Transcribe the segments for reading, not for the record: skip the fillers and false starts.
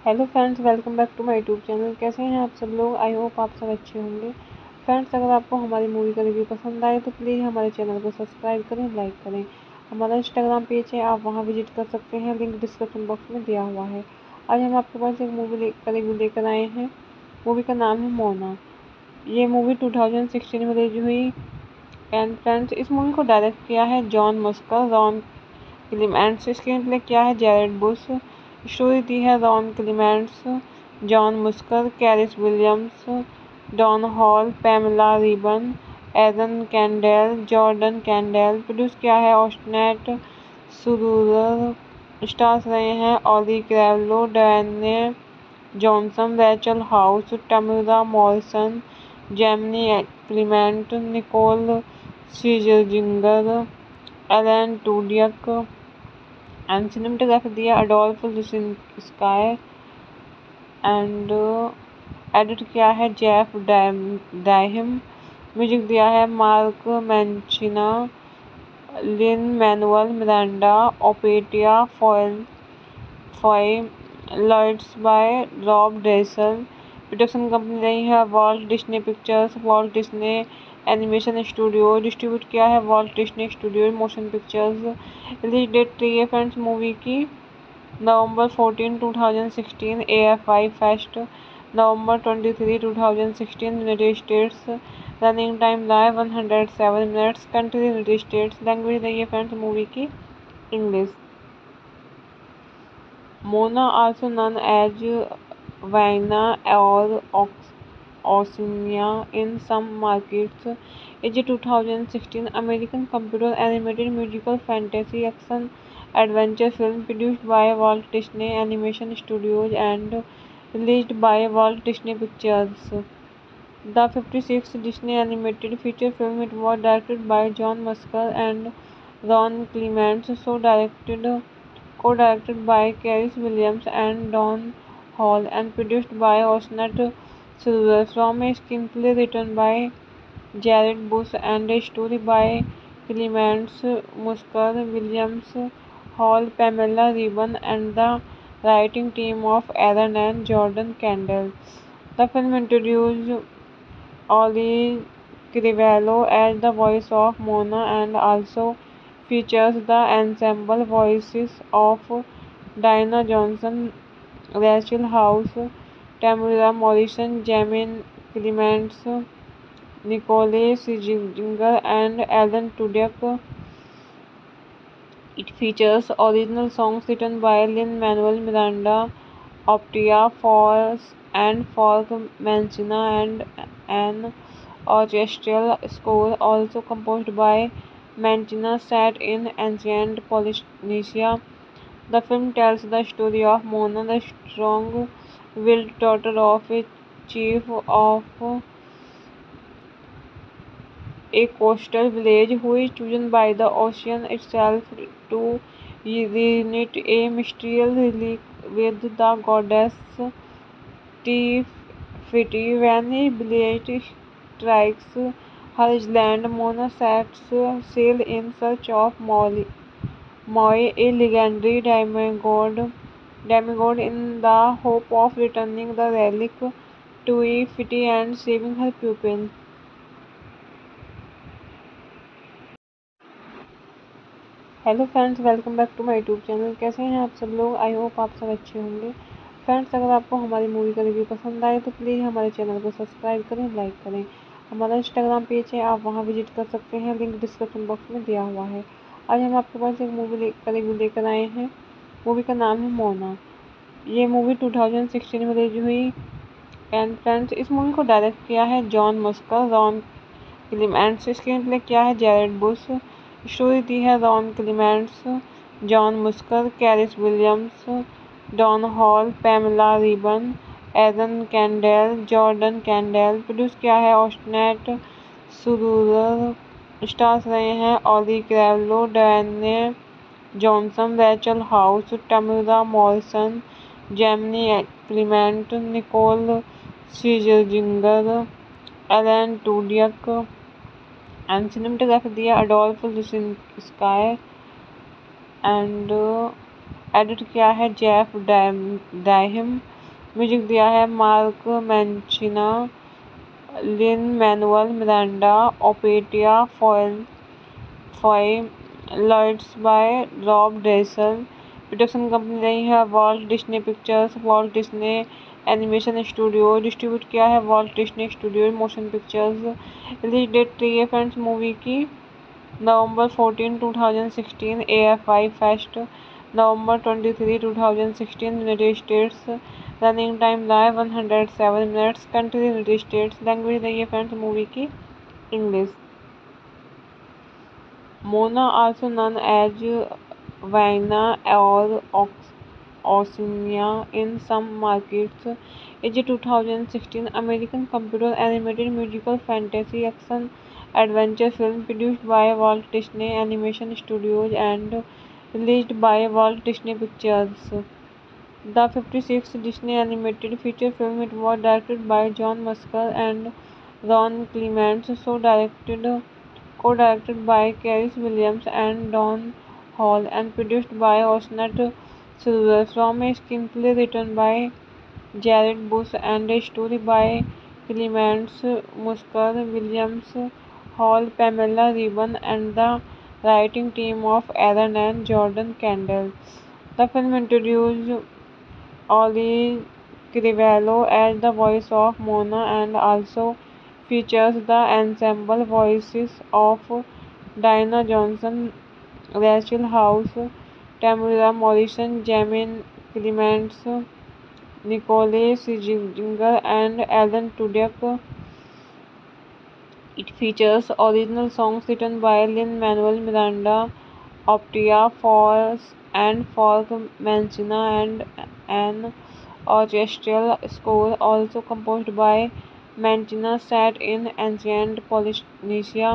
Hello friends, welcome back to my YouTube channel. कैसे हैं आप सब लोग? आई होप आप सब अच्छे होंगे। फ्रेंड्स, अगर आपको हमारी मूवी का रिव्यू पसंद आए तो प्लीज़ हमारे चैनल को सब्सक्राइब करें, लाइक करें। हमारा इंस्टाग्राम पेज है, आप वहां विजिट कर सकते हैं, लिंक डिस्क्रिप्शन बॉक्स में दिया हुआ है। आज हम आपके पास एक मूवी का रिव्यू लेकर आए हैं। मूवी का नाम है मोना। ये मूवी 2016 में रिलीज हुई। एंड फ्रेंड्स, इस मूवी को डायरेक्ट किया है John Musker, Ron Clements. Screenplay किया है जैरेड बुश। स्टोरी दी है Ron Clements, John Musker, Chris Williams, Don Hall, Pamela Ribon, Aaron Kandell, Jordan Kandell. Produce किया है ऑस्टनेट सुरूर। स्टार्स रहे हैं Auli'i Cravalho, Dwayne Johnson, Rachel House, Temuera Morrison, Jemaine Clement, Nicole Scherzinger, Alan Tudyk. And cinematography दिया Adolph sky. And edit किया है Jeff Draheim. Music दिया है Mark Mancina, Lin Manuel Miranda, Opetaia Foa'i, lights by Rob Dressel. Production company रही है Walt Disney Pictures, Walt Disney Animation Studio. Distribute किया है Walt Disney Studio Motion Pictures. Release date रही है friends movie की नवंबर 14, 2016 AFI fest. नवंबर 23, 2016 United States. Running time live 107 minutes. Country United States. Language रही है friends movie की English. Moana, also known as Vaina or Oceania in some markets, is a 2016 American computer animated musical fantasy action adventure film produced by Walt Disney Animation Studios and released by Walt Disney Pictures. The 56th Disney animated feature film, it was directed by John Musker and Ron Clements, co-directed by Cary Williams and Don Hall, and produced by Osnat Silver, from a screenplay written by Jared Bush and a story by Clements, Musker, Williams, Hall, Pamela Ribon, and the writing team of Aaron and Jordan Kendall. The film introduced Ollie Crivello as the voice of Mona and also features the ensemble voices of Diana Johnson, Rachel House, Tamara Morrison, Jamin Clements, Nicole Scherzinger, and Alan Tudyk. It features original songs written by Lin-Manuel Miranda, Optia Falls, and Folk Mancina, and an orchestral score also composed by Mancina set in ancient Polynesia. The film tells the story of Mona, the strong-willed daughter of a chief of a coastal village who is chosen by the ocean itself to reunite a mystical relic with the goddess Tefiti. When a blight strikes her island, Mona sets sail in search of Moi, a legendary demigod in the hope of returning the relic to Tefiti and saving her pupil. Hello friends, welcome back to my YouTube channel. कैसे हैं आप सब लोग? I hope आप सब अच्छे होंगे। Friends, अगर आपको हमारी मूवी का रिव्यू पसंद आए तो प्लीज़ हमारे चैनल को सब्सक्राइब करें, लाइक करें। हमारा इंस्टाग्राम पेज है, आप वहां विजिट कर सकते हैं, लिंक डिस्क्रिप्शन बॉक्स में दिया हुआ है। आज हम आपके पास एक मूवी का रिव्यू लेकर आए हैं। मूवी का नाम है मोना। ये मूवी 2016 में रिलीज हुई। एंड फ्रेंड्स, इस मूवी को डायरेक्ट किया है John Musker, Ron Clements. Screenplay किया है जैरेड बुश। स्टोरी दी है Ron Clements, John Musker, Chris Williams, Don Hall, Pamela Ribon, Aaron Kandell, Jordan Kandell. Produce किया है ऑस्टनेट सुरूर। स्टार्स रहे हैं Auli'i Cravalho, Dwayne Johnson, Rachel House, Temuera Morrison, Jemaine Clement, Nicole Scherzinger, Alan Tudyk. And cinematography दिया Adolph sky. And edit किया है Jeff Draheim. Music दिया है Mark Mancina, Lin Manuel Miranda, Opetaia Foa'i, lights by Rob Dressel. Production company रही है Walt Disney Pictures, Walt Disney Animation Studio. Distribute किया है Walt Disney Studio Motion Pictures. Release date रही है friends movie की नवंबर 14, 2016 AFI fest. नवंबर 23, 2016 United States. Running time live 107 minutes. Country United States. Language रही है friends movie की English. Mona, also known as Vaina or Oceania in some markets, is a 2016 American computer animated musical fantasy action adventure film produced by Walt Disney Animation Studios and released by Walt Disney Pictures. The 56th Disney animated feature film, it was directed by John Musker and Ron Clements, co-directed by Caris Williams and Don Hall, and produced by Osnat Silver, from a screenplay written by Jared Bush and a story by Clements, Musker, Williams, Hall, Pamela Ribon, and the writing team of Aaron and Jordan Kendall. The film introduced Ollie Crivello as the voice of Mona and also features the ensemble voices of Diana Johnson, Rachel House, Tamara Morrison, Jamin Clements, Nicole Scherzinger, and Alan Tudyk. It features original songs written by Lin-Manuel Miranda, Optia Falls, and Folk Mancina, and an orchestral score also composed by Mancina set in ancient Polynesia.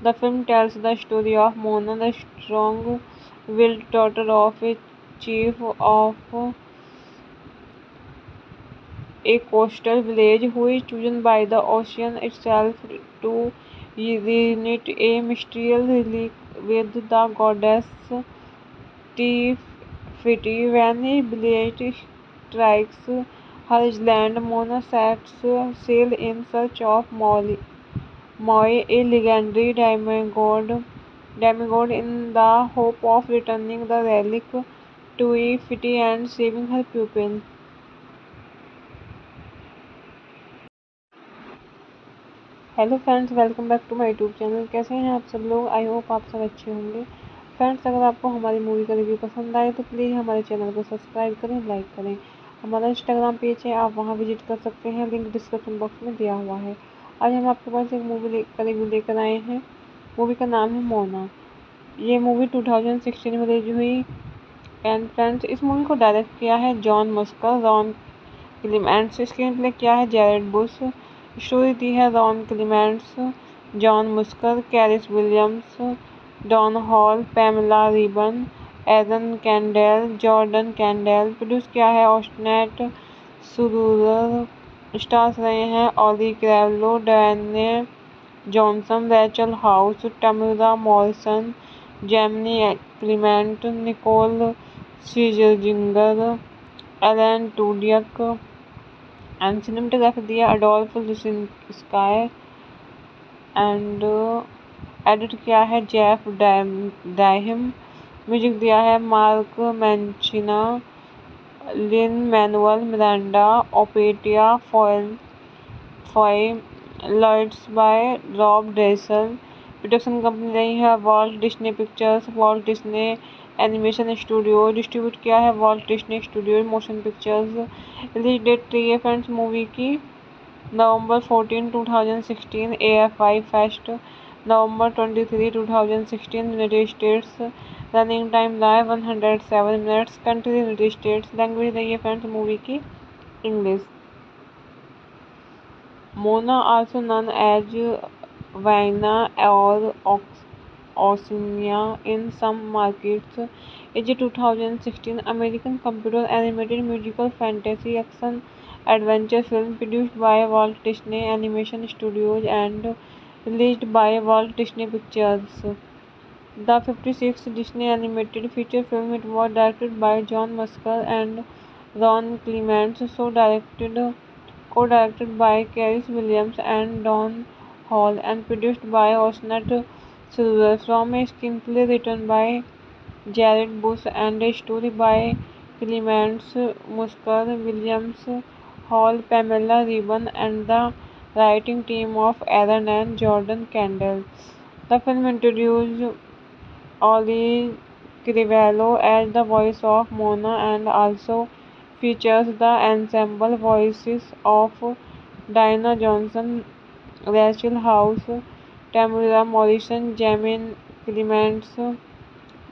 The film tells the story of Mona, the strong-willed daughter of a chief of a coastal village who is chosen by the ocean itself to reunite a mystical relic with the goddess Tefiti. When a blight strikes her island, Mona sets sail in search of Moi, a legendary demigod in the hope of returning the relic to Tefiti and saving her pupil. Hello friends, welcome back to my YouTube channel. कैसे हैं आप सब लोग? I hope आप सब अच्छे होंगे। Friends, अगर आपको हमारी मूवी का रिव्यू पसंद आए तो प्लीज़ हमारे चैनल को सब्सक्राइब करें, लाइक करें। हमारा इंस्टाग्राम पेज है, आप वहां विजिट कर सकते हैं, लिंक डिस्क्रिप्शन बॉक्स में दिया हुआ है। आज हम आपके पास एक मूवी का रिव्यू लेकर आए हैं। मूवी का नाम है मोना। ये मूवी 2016 में रिलीज हुई। एंड फ्रेंड्स, इस मूवी को डायरेक्ट किया है John Musker, Ron Clements. Screenplay किया है जैरेड बुश। स्टोरी दी है Ron Clements, John Musker, Chris Williams, Don Hall, Pamela Ribon, Aaron Kandell, Jordan Kandell. Produce किया है ऑस्टनेट सुरूरर। स्टार्स रहे हैं Auli'i Cravalho, Dwayne Johnson, Rachel House, Temuera Morrison, Jemaine Clement, Nicole Scherzinger, Alan Tudyk. And cinematography दिया Adolph sky. And edit किया है Jeff Draheim. Music दिया है Mark Mancina, Lin Manuel Miranda, Opetaia Foa'i, lights by Rob Dressel. Production company रही है Walt Disney Pictures, Walt Disney Animation Studio. Distribute किया है Walt Disney Studio Motion Pictures. Release date रही है friends movie की नवंबर 14, 2016 AFI fest. नवंबर 23, 2016 United States. Running time live 107 minutes. Country United States. Language रही है friends movie की English. Moana, also known as Vaina or Oceania in some markets, is a 2016 American computer animated musical fantasy action adventure film produced by Walt Disney Animation Studios and released by Walt Disney Pictures. The 56th Disney animated feature film, it was directed by John Musker and Ron Clements, co-directed by Cary Williams and Don Hall, and produced by Osnat Silver, from a screenplay written by Jared Bush and a story by Clements, Musker, Williams, Hall, Pamela Ribon, and the writing team of Aaron and Jordan Kendall. The film introduced Ollie Crivello as the voice of Mona and also features the ensemble voices of Diana Johnson, Rachel House, Tamara Morrison, Jamin Clements,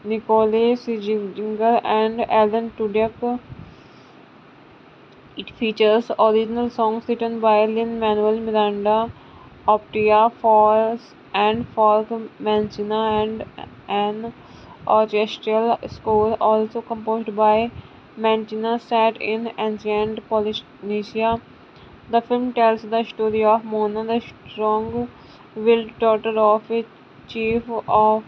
Nicole Scherzinger, and Alan Tudyk. It features original songs written by Lin-Manuel Miranda, Optia Force, and Folk Mancina, and an orchestral score also composed by Mancina set in ancient Polynesia. The film tells the story of Mona, the strong-willed daughter of a chief of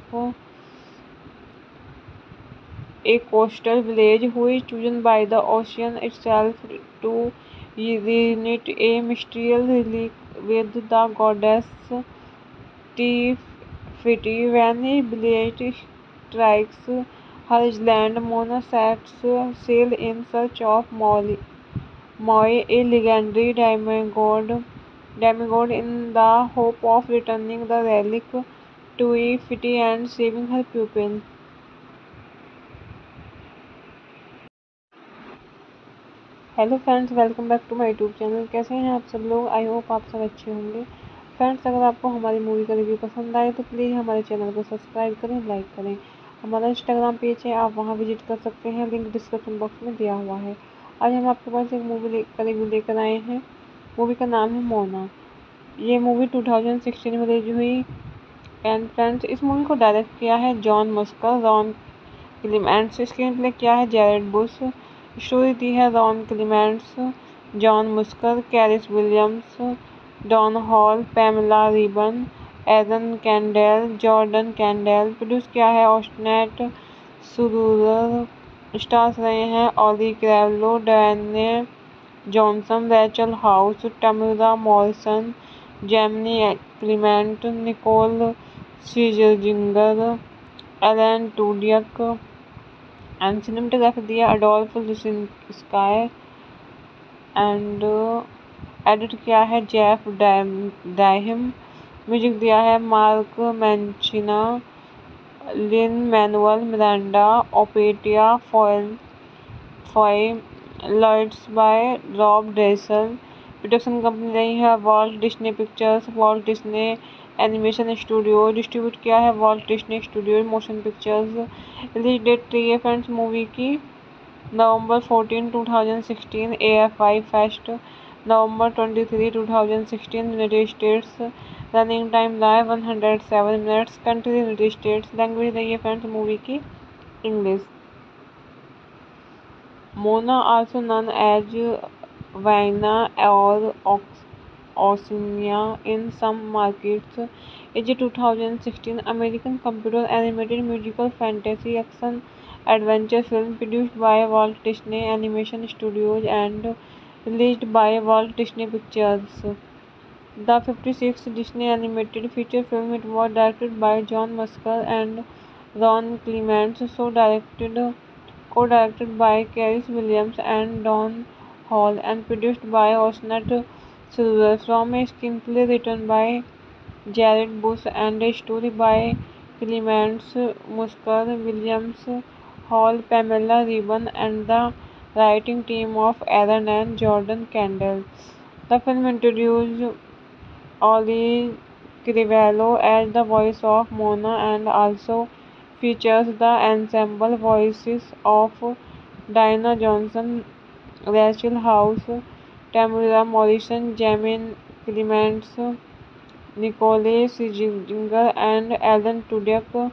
a coastal village who is chosen by the ocean itself to reunite a mystical relic with the goddess Tefiti. When a blight strikes her island, Mona sets sail in search of Moi, a legendary demigod in the hope of returning the relic to Tefiti and saving her pupil. Hello friends, welcome back to my YouTube channel. कैसे हैं आप सब लोग? I hope आप सब अच्छे होंगे। Friends, अगर आपको हमारी मूवी का रिव्यू पसंद आए तो प्लीज़ हमारे चैनल को सब्सक्राइब करें, लाइक करें। हमारा इंस्टाग्राम पेज है, आप वहां विजिट कर सकते हैं, लिंक डिस्क्रिप्शन बॉक्स में दिया हुआ है। आज हम आपके पास एक मूवी का रिव्यू लेकर आए हैं। मूवी का नाम है मोना। ये मूवी 2016 में रिलीज हुई। एंड फ्रेंड्स, इस मूवी को डायरेक्ट किया है John Musker, Ron Clements. Screenplay किया है जैरेड बुश। स्टोरी दी है Ron Clements, John Musker, Chris Williams, Don Hall, Pamela Ribon, Aaron Kandell, Jordan Kandell. Produce किया है ऑस्टनेट सुरूरर। स्टार्स रहे हैं Auli'i Cravalho, Dwayne Johnson, Rachel House, Temuera Morrison, Jemaine Clement, Nicole Scherzinger, Alan Tudyk. And cinematography दिया Adolph sky. And edit किया है Jeff Draheim. Music दिया है Mark Mancina, Lin Manuel Miranda, Opetaia Foa'i, lights by Rob Dressel. Production company रही है Walt Disney Pictures, Walt Disney Animation Studio. Distribute किया है Walt Disney Studio Motion Pictures. Release date रही है friends movie की नवंबर 14, 2016 AFI fest, नवंबर 23, 2016 United States. Running time live 107 minutes. Country United States. Language रही है friends movie की English. Mona, also known as Vienna or Oceania in some markets, is a 2016 American computer animated musical fantasy action adventure film produced by Walt Disney Animation Studios and released by Walt Disney Pictures. The 56th Disney animated feature film, it was directed by John Musker and Ron Clements, co-directed by Cary Williams and Don Hall, and produced by Osnet Silver, from a screenplay written by Jared Bush and a story by Clements, Musker, Williams, Hall, Pamela Ribon, and the writing team of Aaron and Jordan Kendall. The film introduced Ollie Crivello as the voice of Mona and also features the ensemble voices of Diana Johnson, Rachel House, Tamara Morrison, Jamin Clements, Nicole Scherzinger, and Alan Tudyk.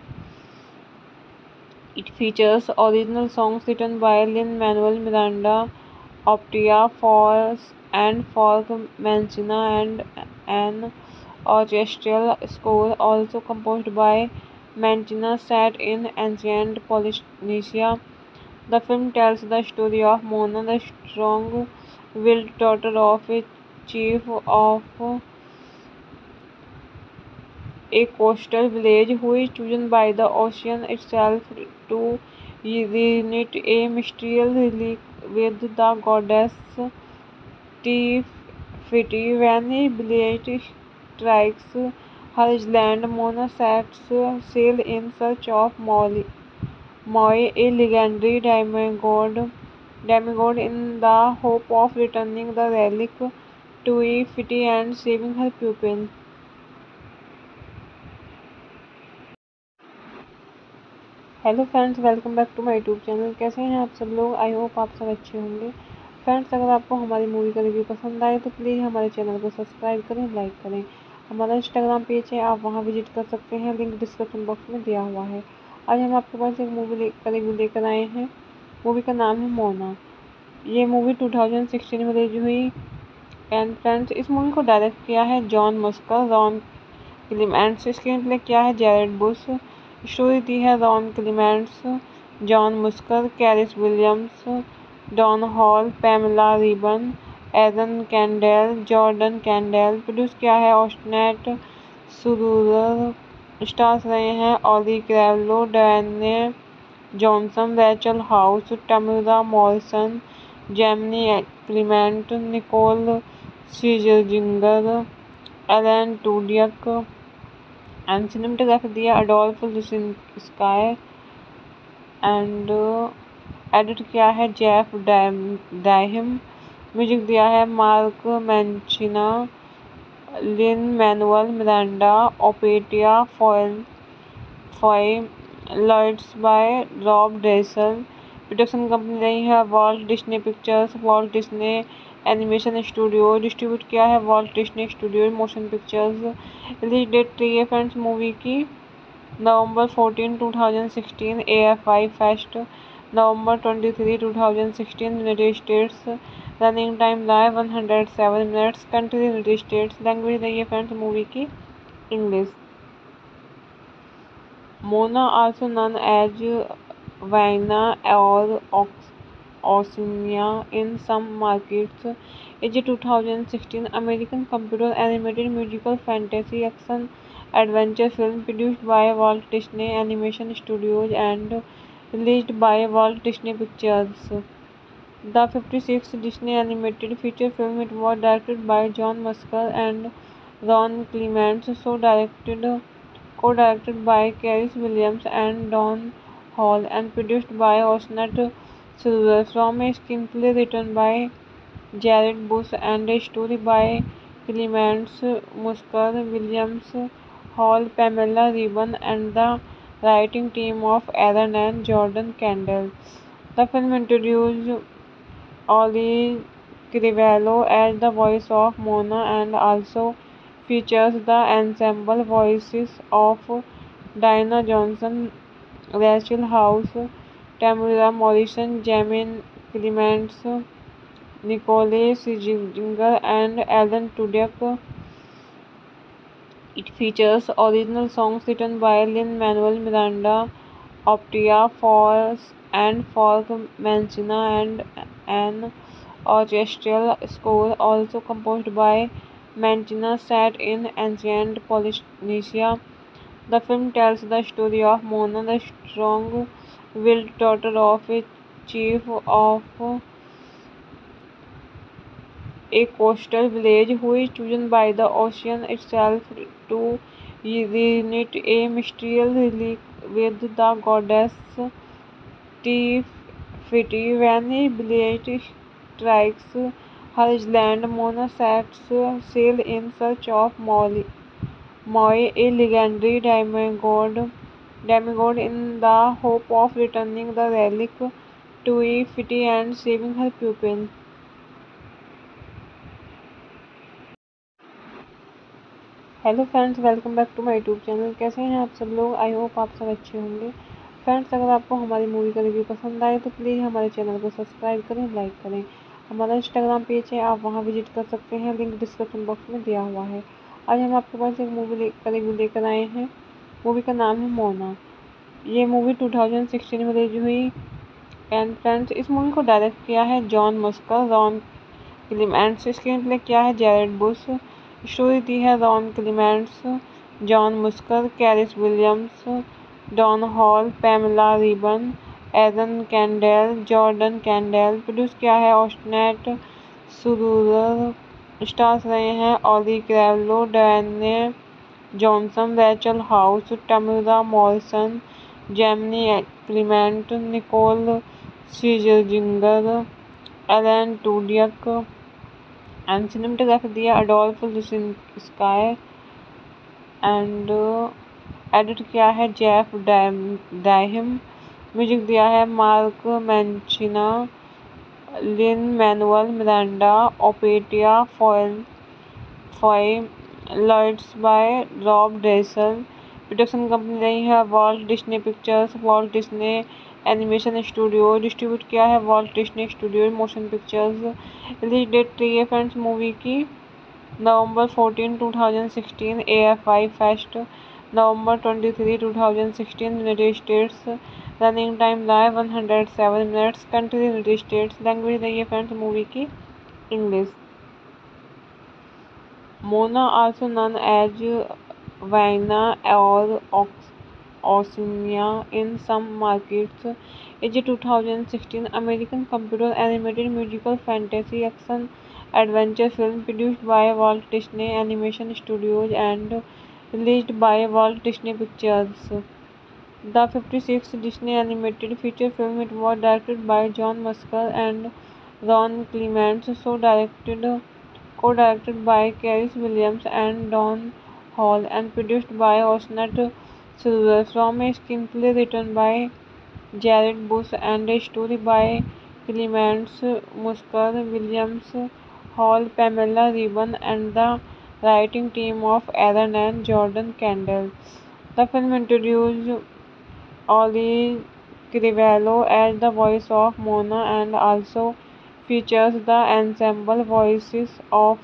It features original songs written by Lin-Manuel Miranda, Optia Falls, and Folk Mancina, and an orchestral score also composed by Mancina set in ancient Polynesia. The film tells the story of Mona, the strong-willed daughter of a chief of a coastal village who is chosen by the ocean itself to reunite a mystical relic with the goddess Tefiti. When a blight strikes her island, Mona sets sail in search of Moi, a legendary demigod in the hope of returning the relic to Tefiti and saving her pupil. Hello friends, welcome back to my YouTube channel. कैसे हैं आप सब लोग? I hope आप सब अच्छे होंगे। Friends, अगर आपको हमारी मूवी का रिव्यू पसंद आए तो प्लीज़ हमारे चैनल को सब्सक्राइब करें, लाइक करें। हमारा इंस्टाग्राम पेज है, आप वहां विजिट कर सकते हैं, लिंक डिस्क्रिप्शन बॉक्स में दिया हुआ है। आज हम आपके पास एक मूवी का रिव्यू लेकर आए हैं। मूवी का नाम है मोना। ये मूवी 2016 में रिलीज हुई। एंड फ्रेंड्स, इस मूवी को डायरेक्ट किया है John Musker, Ron Clements. Screenplay किया है जैरेड बुश। स्टोरी दी है Ron Clements, John Musker, Chris Williams, Don Hall, Pamela Ribon, Aaron Kandell, Jordan Kandell. Produce किया है ऑस्टनेट सुरूर। स्टार्स रहे हैं Auli'i Cravalho, Dwayne Johnson, Rachel House, Temuera Morrison, Jemaine Clement, Nicole Scherzinger, Alan Tudyk. And cinematography दिया Adolph sky. And edit किया है Jeff Draheim. Music दिया है Mark Mancina, Lin Manuel Miranda, Opetaia Foa'i, lights by Rob Dressel. Production company रही है Walt Disney Pictures, Walt Disney Animation Studio. Distribute किया है Walt Disney Studio Motion Pictures. Release date रही है friends movie की नवंबर 14, 2016 AFI fest, नवंबर 23, 2016 United States. Running time live 107 minutes. Country United States. Language रही है friends movie की English. Mona, also known as Vienna or Oceania in some markets, is a 2016 American computer animated musical fantasy action adventure film produced by Walt Disney Animation Studios and released by Walt Disney Pictures. The 56th Disney animated feature film, it was directed by John Musker and Ron Clements, co-directed by Cary Williams and Don Hall, and produced by Osnat Silver. From a screenplay written by Jared Bush and a story by Clements, Musker, Williams, Hall, Pamela Ribon, and the writing team of Aaron and Jordan Kendall. The film introduced Ollie Crivello as the voice of Mona and also features the ensemble voices of Diana Johnson, Rachel House, Tamara Morrison, Jamin Clements, Nicole Scherzinger, and Alan Tudyk. It features original songs written by Lin-Manuel Miranda, Optia Falls, and Folk Mancina, and an orchestral score also composed by Mancina set in ancient Polynesia. The film tells the story of Mona, the strong-willed daughter of a chief of a coastal village who is chosen by the ocean itself to reunite a mystical relic with the goddess Tefiti. When a blight strikes her island, Mona sets sail in search of Moi, a legendary demigod in the hope of returning the relic to Tefiti and saving her pupil. Hello friends, welcome back to my YouTube channel. कैसे हैं आप सब लोग? I hope आप सब अच्छे होंगे। Friends, अगर आपको हमारी मूवी का रिव्यू पसंद आए तो प्लीज़ हमारे चैनल को सब्सक्राइब करें, लाइक करें। हमारा इंस्टाग्राम पेज है, आप वहां विजिट कर सकते हैं, लिंक डिस्क्रिप्शन बॉक्स में दिया हुआ है। आज हम आपके पास एक मूवी का रिव्यू लेकर आए हैं। मूवी का नाम है मोना। ये मूवी 2016 में रिलीज हुई। एंड फ्रेंड्स, इस मूवी को डायरेक्ट किया है John Musker, Ron Clements. Screenplay किया है जैरेड बुश। स्टोरी दी है Ron Clements, John Musker, Chris Williams, Don Hall, Pamela Ribon, Aaron Kandell, Jordan Kandell. Produce किया है ऑस्टनेट सुरूर। स्टार्स रहे हैं Auli'i Cravalho, Dwayne Johnson, Rachel House, Temuera Morrison, Jemaine Clement, Nicole Scherzinger, Alan Tudyk. And cinematography दिया Adolph sky. And edit किया है Jeff Draheim. Music दिया है Mark Mancina, Lin Manuel Miranda, Opetaia Foa'i, lights by Rob Dressel. Production company रही है Walt Disney Pictures, Walt Disney Animation Studio. Distribute किया है Walt Disney Studio Motion Pictures. Release date रही है friends movie की नवंबर 14, 2016 AFI fest. नवंबर 23, 2016 United States. Running time live 107 minutes. Country United States. Language रही है friends movie की English. Mona, also known as Vienna or Oceania in some markets, is a 2016 American computer animated musical fantasy action adventure film produced by Walt Disney Animation Studios and released by Walt Disney Pictures. The 56th Disney animated feature film, it was directed by John Musker and Ron Clements, co-directed by Cary Williams and Don Hall, and produced by Osnat Silver. From a screenplay written by Jared Bush and a story by Clements, Musker, Williams, Hall, Pamela Ribon, and the writing team of Aaron and Jordan Kendall. The film introduced Ollie Crivello as the voice of Mona and also features the ensemble voices of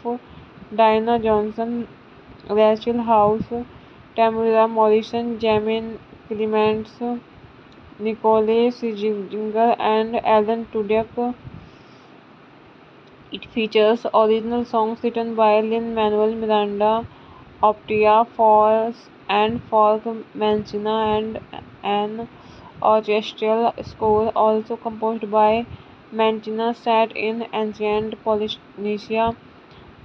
Diana Johnson, Rachel House, Tamara Morrison, Jamin Clements, Nicole Scherzinger, and Alan Tudyk. It features original songs written by Lin-Manuel Miranda, Optia Falls, and Folk Mancina, and an orchestral score also composed by Mancina set in ancient Polynesia.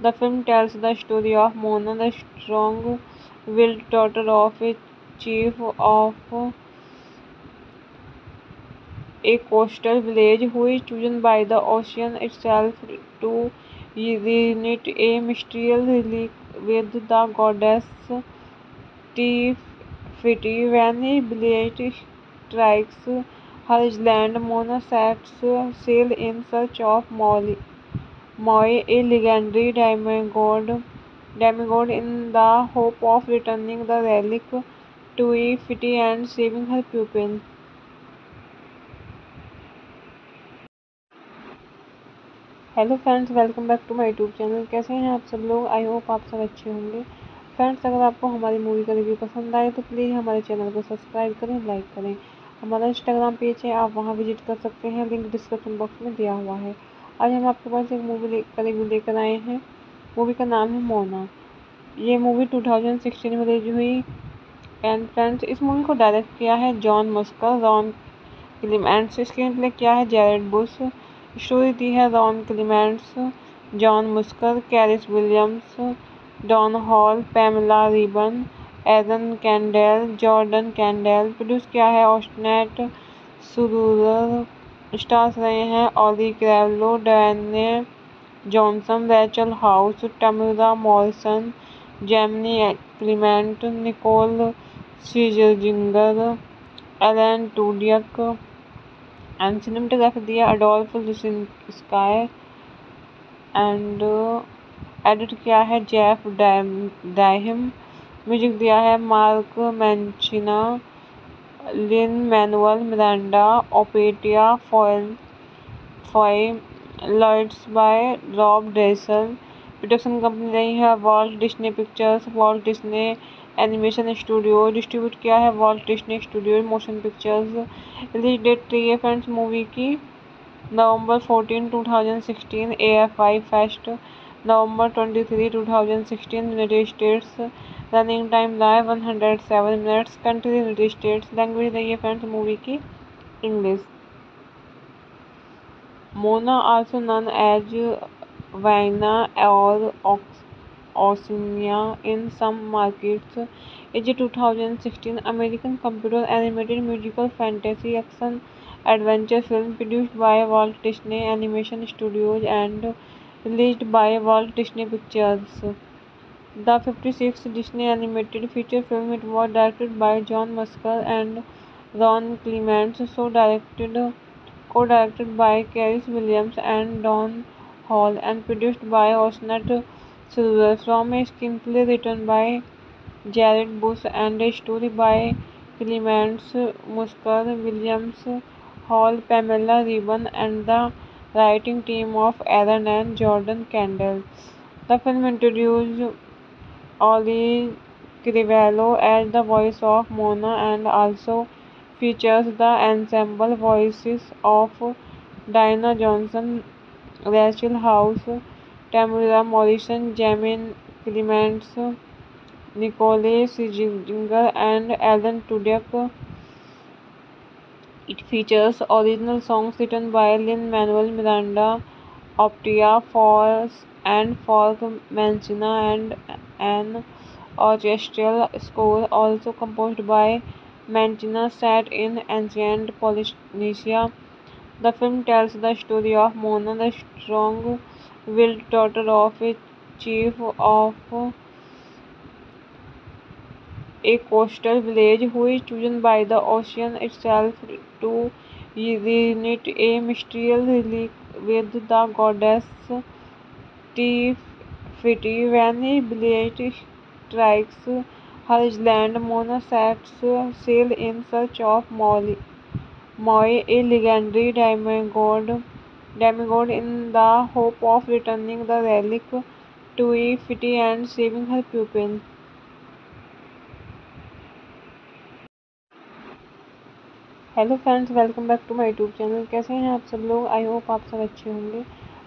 The film tells the story of Mona, the strong-willed daughter of a chief of a coastal village who is chosen by the ocean itself to reunite a mysterious relic with the goddess Tefiti. When a blade strikes her island, Mona sets sail in search of Moi, a legendary demigod in the hope of returning the relic to Ifiti and saving her pupil. Hello friends, welcome back to my YouTube channel. कैसे हैं आप सब लोग? I hope आप सब अच्छे होंगे। Friends, अगर आपको हमारी मूवी का रिव्यू पसंद आए तो प्लीज़ हमारे चैनल को सब्सक्राइब करें, लाइक करें। हमारा इंस्टाग्राम पेज है, आप वहां विजिट कर सकते हैं, लिंक डिस्क्रिप्शन बॉक्स में दिया हुआ है। आज हम आपके पास एक मूवी का रिव्यू लेकर आए हैं। मूवी का नाम है मोना। ये मूवी 2016 में रिलीज हुई। एंड फ्रेंड्स, इस मूवी को डायरेक्ट किया है John Musker, Ron Clements. Screenplay किया है जैरेड बुश। स्टोरी दी है Ron Clements, John Musker, Chris Williams, Don Hall, Pamela Ribon, Aaron Kandell, Jordan Kandell. Produce किया है ऑस्टनेट सुरूर। स्टार्स रहे हैं Auli'i Cravalho, Dwayne Johnson, Rachel House, Temuera Morrison, Jemaine Clement, Nicole Scherzinger, Alan Tudyk. And cinematography दिया Adolph sky. And edit किया है Jeff Draheim. Music दिया है Mark Mancina, Lin Manuel Miranda, Opetaia Foa'i, lights by Rob Dressel. Production company रही है Walt Disney Pictures, Walt Disney Animation Studio. Distribute किया है Walt Disney Studio Motion Pictures. Release date रही है friends movie की नवंबर 14, 2016 AFI fest, नवंबर 23, 2016 United States. Running time live 107 minutes. Country United States. Language रही है friends movie की English. Mona, also known as Vaina or Oceania in some markets, is a 2016 American computer animated musical fantasy action adventure film produced by Walt Disney Animation Studios and released by Walt Disney Pictures. The 56th Disney animated feature film, it was directed by John Musker and Ron Clements, co-directed by Carice Williams and Don Hall, and produced by Osnat Silver, from a screenplay written by Jared Bush and a story by Clements, Musker, Williams, Hall, Pamela Ribon, and the writing team of Aaron and Jordan Kendall. The film introduced Ollie Crivello as the voice of Mona and also features the ensemble voices of Diana Johnson, Rachel House, Tamara Morrison, Jamin Clements, Nicole Scherzinger, and Alan Tudyk. It features original songs written by Lin-Manuel Miranda, Optia Falls, and Folk Mancina, and an orchestral score also composed by Mancina set in ancient Polynesia. The film tells the story of Mona, the strong-willed daughter of a chief of a coastal village who is chosen by the ocean itself to reunite a mysterious relic with the goddess Tefiti. When a blade strikes her island, Mona sets sail in search of Moi, a legendary demigod in the hope of returning the relic to Ifiti and saving her pupil. Hello friends, welcome back to my YouTube channel. कैसे हैं आप सब लोग? I hope आप सब अच्छे होंगे।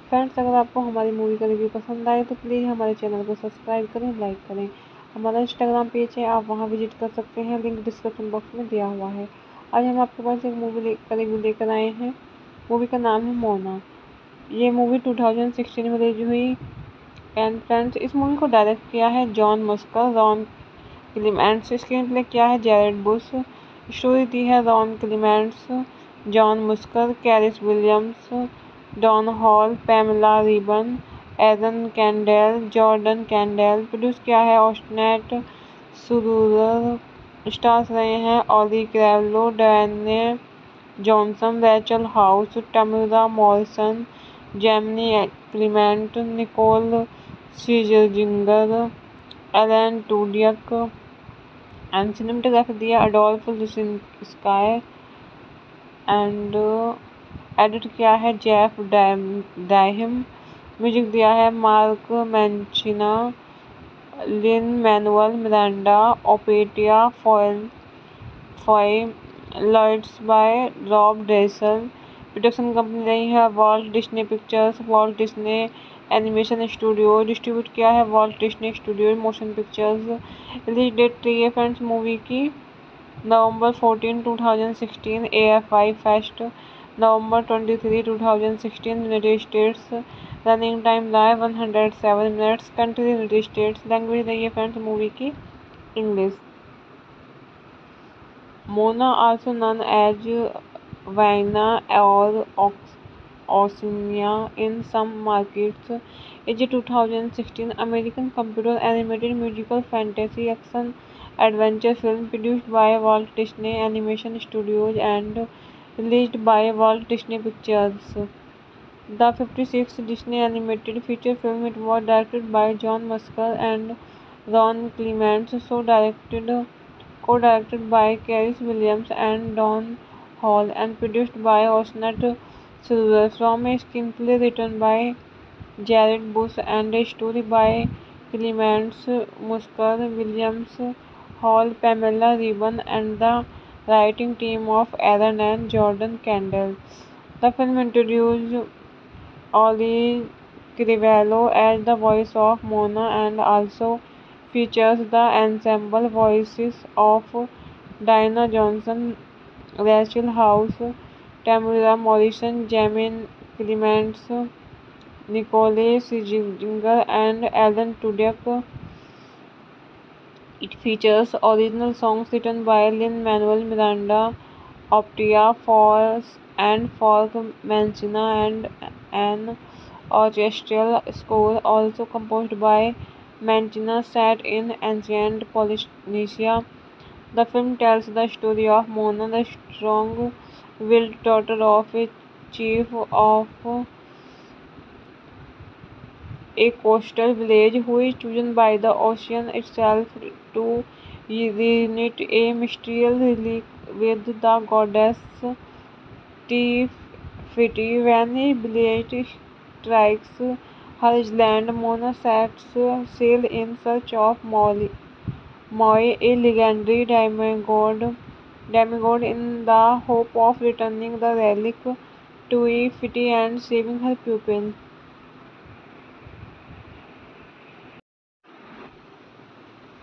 Friends, अगर आपको हमारी मूवी का रिव्यू पसंद आए तो प्लीज़ हमारे चैनल को सब्सक्राइब करें, लाइक करें। हमारा इंस्टाग्राम पेज है, आप वहां विजिट कर सकते हैं, लिंक डिस्क्रिप्शन बॉक्स में दिया हुआ है। आज हम आपके पास एक मूवी का रिव्यू लेकर आए हैं। मूवी का नाम है मोना। ये मूवी 2016 में रिलीज हुई। And friends. इस मूवी को डायरेक्ट किया है John Musker, Ron Clements. Screenplay किया है जैरेड बुश। स्टोरी दी है Ron Clements, John Musker, Chris Williams, Don Hall, Pamela Ribon, Aaron Kandell, Jordan Kandell. Produce किया है ऑस्टनेट सुरूरर। स्टार्स रहे हैं Auli'i Cravalho, Dwayne Johnson, Rachel House, Temuera Morrison, Jemaine Clement, Nicole Scherzinger, Alan Tudyk. And cinematography दिया Adolph sky. And edit किया है Jeff Draheim. Music दिया है Mark Mancina, Lin Manuel Miranda, Opetaia Foa'i, lights by Rob Dressel. Production company रही है Walt Disney Pictures, Walt Disney Animation Studio. Distribute किया है Walt Disney Studio Motion Pictures. Release date रही है friends movie की नवंबर 14, 2016 AFI fest, नवंबर 23, 2016 United States. Running time live 107 minutes. Country United States. Language रही है friends movie की English. Mona also known as वाइना और Oceania in some markets is a 2016 American computer animated musical fantasy action adventure film produced by Walt Disney Animation Studios and released by Walt Disney Pictures. The 56th Disney animated feature film, it was directed by John Musker and Ron Clements, co-directed by Cary Williams and Don Hall, and produced by Osnet Silver, from a screenplay written by Jared Bush and a story by Clements, Musker, Williams, Hall, Pamela Ribon, and the writing team of Aaron and Jordan Kendall. The film introduced Ollie Crivello as the voice of Mona and also features the ensemble voices of Diana Johnson, Rachel House, Tamara Morrison, Jamin Clements, Nicole Scherzinger, and Alan Tudyk. It features original songs written by Lin-Manuel Miranda, Optia Force, and Folk Mancina, and an orchestral score also composed by Mancina set in ancient Polynesia. The film tells the story of Mona, the strong-willed daughter of a chief of a coastal village who is chosen by the ocean itself to reunite a mystical relic with the goddess Tefiti. When a blight strikes her island, Mona sets sail in search of Moi, a legendary demigod in the hope of returning the relic to Tefiti and saving her pupil.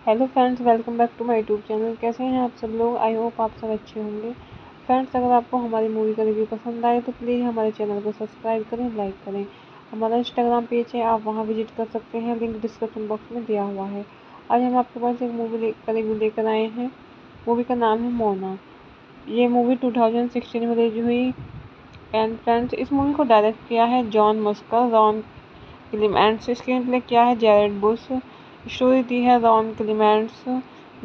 Hello friends, welcome back to my YouTube channel. कैसे हैं आप सब लोग? I hope आप सब अच्छे होंगे। Friends, अगर आपको हमारी मूवी का रिव्यू पसंद आए तो प्लीज़ हमारे चैनल को सब्सक्राइब करें, लाइक करें। हमारा इंस्टाग्राम पेज है, आप वहां विजिट कर सकते हैं, लिंक डिस्क्रिप्शन बॉक्स में दिया हुआ है। आज हम आपके पास एक मूवी का रिव्यू लेकर आए हैं। मूवी का नाम है मोना। ये मूवी 2016 में रिलीज हुई। एंड फ्रेंड्स, इस मूवी को डायरेक्ट किया है John Musker, Ron Clements. Screenplay किया है जैरेड बुश। स्टोरी दी है Ron Clements,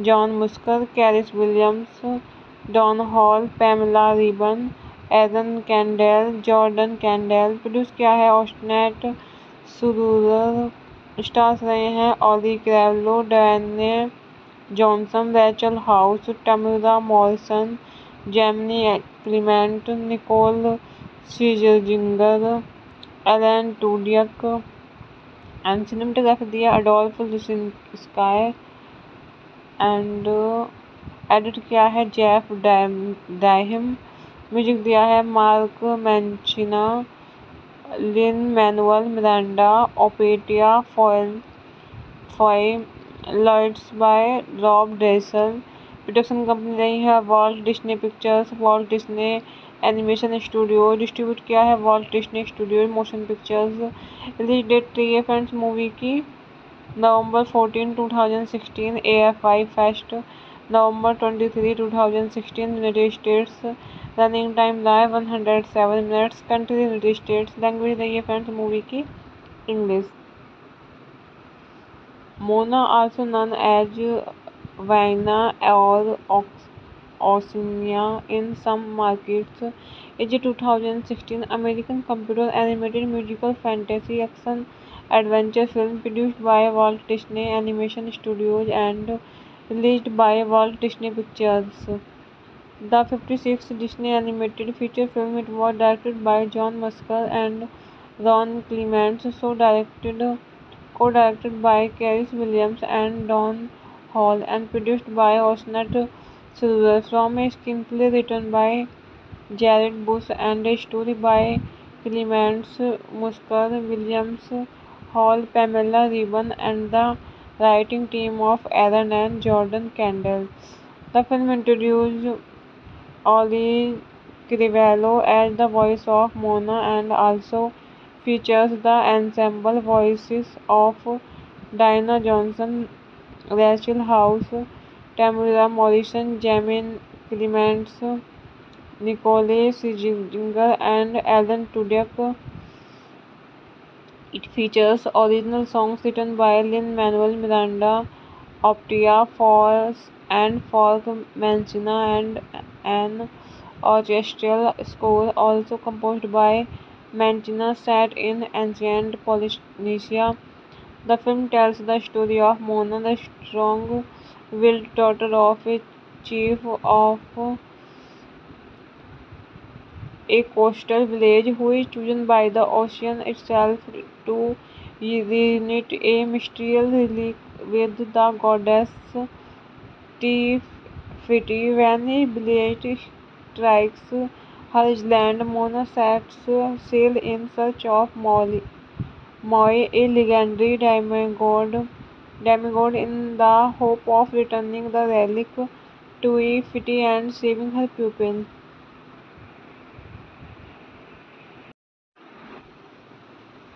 John Musker, Chris Williams, Don Hall, Pamela Ribon, Aaron Kandell, Jordan Kandell. Produce किया है ऑस्टनेट सुरूरर। स्टार्स रहे हैं Auli'i Cravalho, Dwayne Johnson, Rachel House, Temuera Morrison, Jemaine Clement, Nicole Scherzinger, Alan Tudyk. And cinematography दिया Adolph sky. And edit किया है Jeff Draheim. Music दिया है Mark Mancina, Lin Manuel Miranda, Opetaia Foa'i, lights by Rob Dressel. Production company रही है Walt Disney Pictures, Walt Disney Animation Studio, distribute किया है Walt Disney Studio Motion Pictures. Release date रही है friends movie की नवंबर 14, 2016 AFI fest, नवंबर 23, 2016 United States. Running time live 107 minutes. Country United States. Language रही है friends movie की English. Mona, also known as Vienna or Oceania in some markets, is a 2016 American computer animated musical fantasy action adventure film produced by Walt Disney Animation Studios and released by Walt Disney Pictures. The 56th Disney animated feature film, it was directed by John Musker and Ron Clements, co-directed by Cary Williams and Don Hall, and produced by Osnat Silver, from a screenplay written by Jared Bush and a story by Clements, Musker, Williams, Hall, Pamela Ribon, and the writing team of Aaron and Jordan Kendall. The film introduced Ollie Crivello as the voice of Mona and also features the ensemble voices of Diana Johnson, Rachel House, Tamara Morrison, Jamin Clements, Nicole Scherzinger, and Alan Tudyk. It features original songs written by Lin-Manuel Miranda, Optia Falls, and Folk Mancina, and an orchestral score also composed by Mancina set in ancient Polynesia. The film tells the story of Mona, the strong-willed daughter of a chief of a coastal village who is chosen by the ocean itself to reunite a mystical relic with the goddess Tefiti. When a blight strikes her island, Mona sets sail in search of Moi, a legendary demigod in the hope of returning the relic to Tefiti and saving her pupil.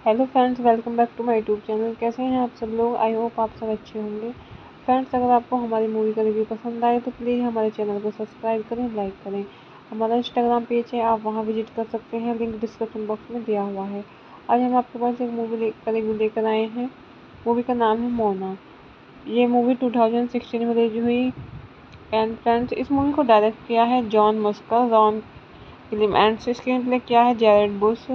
Hello friends, welcome back to my YouTube channel. कैसे हैं आप सब लोग? I hope आप सब अच्छे होंगे। Friends, अगर आपको हमारी मूवी का रिव्यू पसंद आए तो प्लीज़ हमारे चैनल को सब्सक्राइब करें, लाइक करें। हमारा इंस्टाग्राम पेज है, आप वहां विजिट कर सकते हैं, लिंक डिस्क्रिप्शन बॉक्स में दिया हुआ है। आज हम आपके पास एक मूवी का रिव्यू लेकर आए हैं। मूवी का नाम है मोना। ये मूवी 2016 में रिलीज हुई। एंड फ्रेंड्स, इस मूवी को डायरेक्ट किया है John Musker, Ron Clements. Screenplay किया है जैरेड बुश।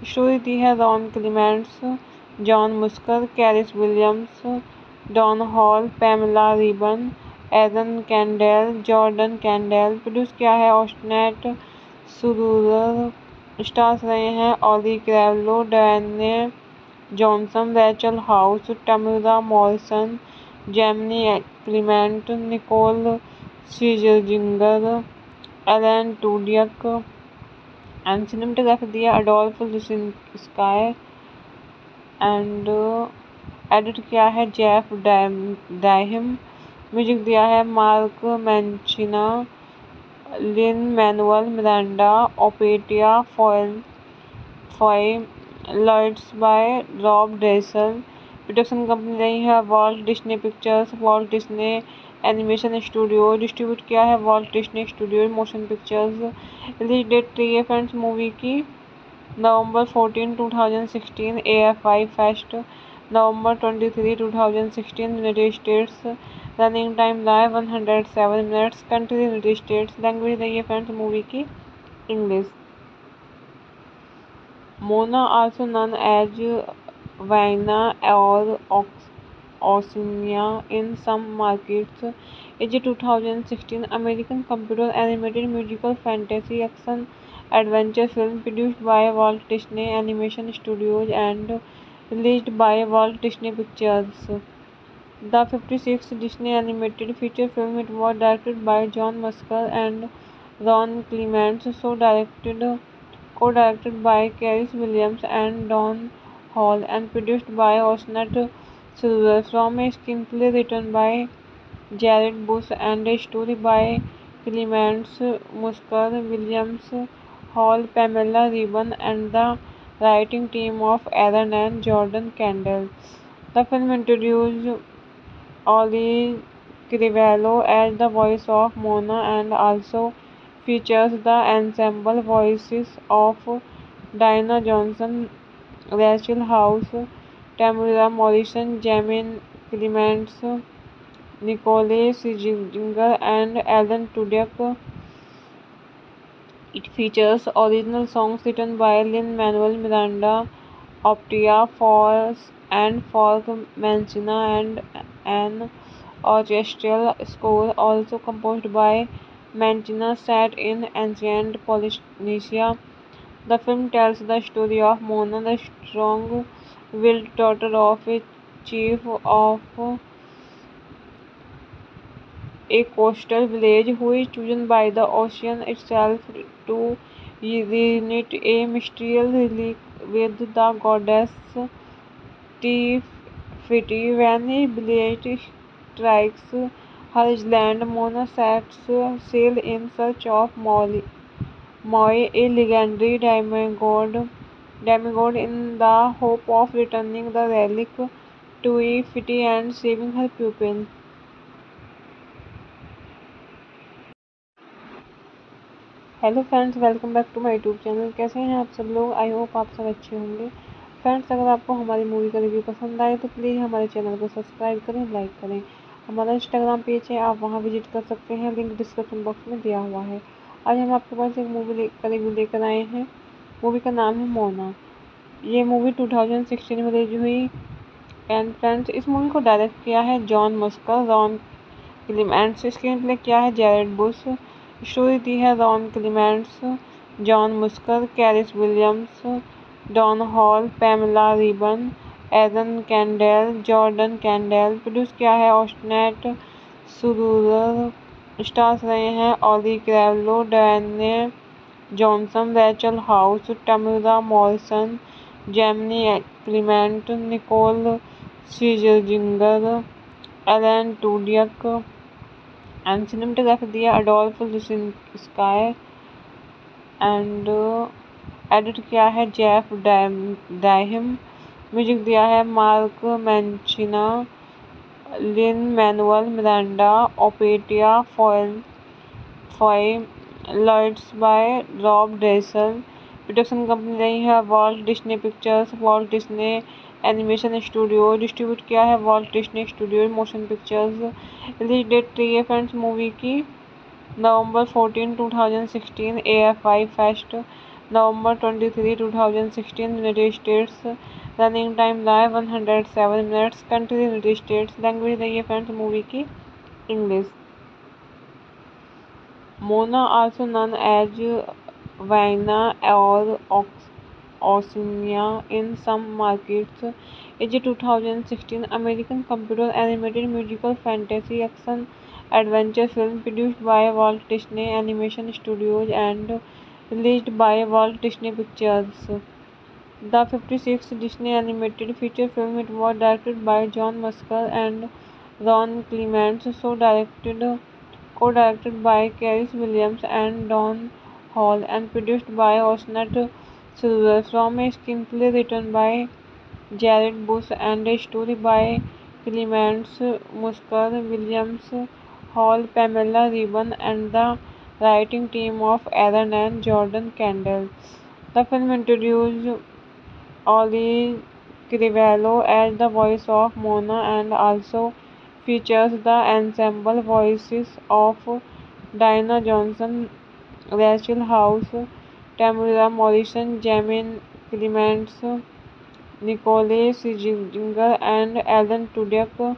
स्टोरी दी है Ron Clements, John Musker, Chris Williams, Don Hall, Pamela Ribon, Aaron Kandell, Jordan Kandell. Produce किया है ऑस्टनेट सुरूर। स्टार्स रहे हैं Auli'i Cravalho, Dwayne Johnson, Rachel House, Temuera Morrison, Jemaine Clement, Nicole Scherzinger, Alan Tudyk. And cinematography दिया Adolph sky. And edit किया है Jeff Draheim. Music दिया है Mark Mancina, Lin Manuel Miranda, Opetaia Foa'i, lights by Rob Dressel. Production company रही है Walt Disney Pictures, Walt Disney Animation Studio. Distribute किया है Walt Disney Studio Motion Pictures. Release date रही है friends movie की नवंबर 14, 2016 AFI fest, नवंबर 23, 2016 United States. Running time live 107 minutes. Country United States. Language रही है friends movie की English. Mona, also known as Vienna or Oceania in some markets, is a 2016 American computer animated musical fantasy action adventure film produced by Walt Disney Animation Studios and released by Walt Disney Pictures. The 56th Disney animated feature film, it was directed by John Musker and Ron Clements, co-directed by Cary Williams and Don Hall, and produced by Osnat Silver, from a screenplay written by Jared Bush and a story by Clements, Musker, Williams, Hall, Pamela Ribon, and the writing team of Aaron and Jordan Kendall. The film introduced Ollie Crivello as the voice of Mona and also features the ensemble voices of Diana Johnson, Rachel House, Tamara Morrison, Jamin Clements, Nicole Scherzinger, and Alan Tudyk. It features original songs written by Lin-Manuel Miranda, Optia Force, and Folk Mancina, and an orchestral score also composed by Mancina set in ancient Polynesia. The film tells the story of Mona, the strong-willed daughter of a chief of a coastal village who is chosen by the ocean itself to reunite a mystical relic with the goddess Tefiti. When a blade strikes her island, Mona sets sail in search of Moi, a legendary demigod in the hope of returning the relic to Tefiti and saving her pupil. Hello friends, welcome back to my YouTube channel. कैसे हैं आप सब लोग? I hope आप सब अच्छे होंगे। Friends, अगर आपको हमारी मूवी का रिव्यू पसंद आए तो प्लीज़ हमारे चैनल को सब्सक्राइब करें, लाइक करें। हमारा इंस्टाग्राम पेज है, आप वहां विजिट कर सकते हैं, लिंक डिस्क्रिप्शन बॉक्स में दिया हुआ है। आज हम आपके पास एक मूवी का रिव्यू लेकर आए हैं। मूवी का नाम है मोना। ये मूवी 2016 में रिलीज हुई। एंड फ्रेंड्स, इस मूवी को डायरेक्ट किया है John Musker, Ron Clements. Screenplay किया है जैरेड बुश। स्टोरी दी है Ron Clements, John Musker, Chris Williams, Don Hall, Pamela Ribon, Aaron Kandell, Jordan Kandell. Produce किया है ऑस्टनेट सुरूर। स्टार्स रहे हैं Auli'i Cravalho, Dwayne Johnson, Rachel House, Temuera Morrison, Jemaine Clement, Nicole Scherzinger, Alan Tudyk. And cinematography दिया Adolph sky. And edit किया है Jeff Draheim. Music दिया है Mark Mancina, Lin Manuel Miranda, Opetaia Foa'i, lights by Rob Dressel. Production company रही है Walt Disney Pictures, Walt Disney Animation Studio. Distribute किया है Walt Disney Studio Motion Pictures. Release date रही है friends movie की नवंबर 14, 2016 AFI fest. नवंबर 23, 2016 United States. Running time live 107 minutes. Country United States. Language रही है friends movie की English. Mona, also known as Vienna or Oceania in some markets, is a 2016 American computer animated musical fantasy action adventure film produced by Walt Disney Animation Studios and released by Walt Disney Pictures. The 56th Disney animated feature film, it was directed by John Musker and Ron Clements, co-directed by Caris Williams and Don Hall, and produced by Osnat Silver, from a screenplay written by Jared Bush and a story by Clements, Musker, Williams, Hall, Pamela Ribon, and the writing team of Aaron and Jordan Kendall. The film introduced Ollie Crivello as the voice of Mona and also features the ensemble voices of Diana Johnson, Rachel House, Tamara Morrison, Jamin Clements, Nicole Scherzinger, and Alan Tudyk.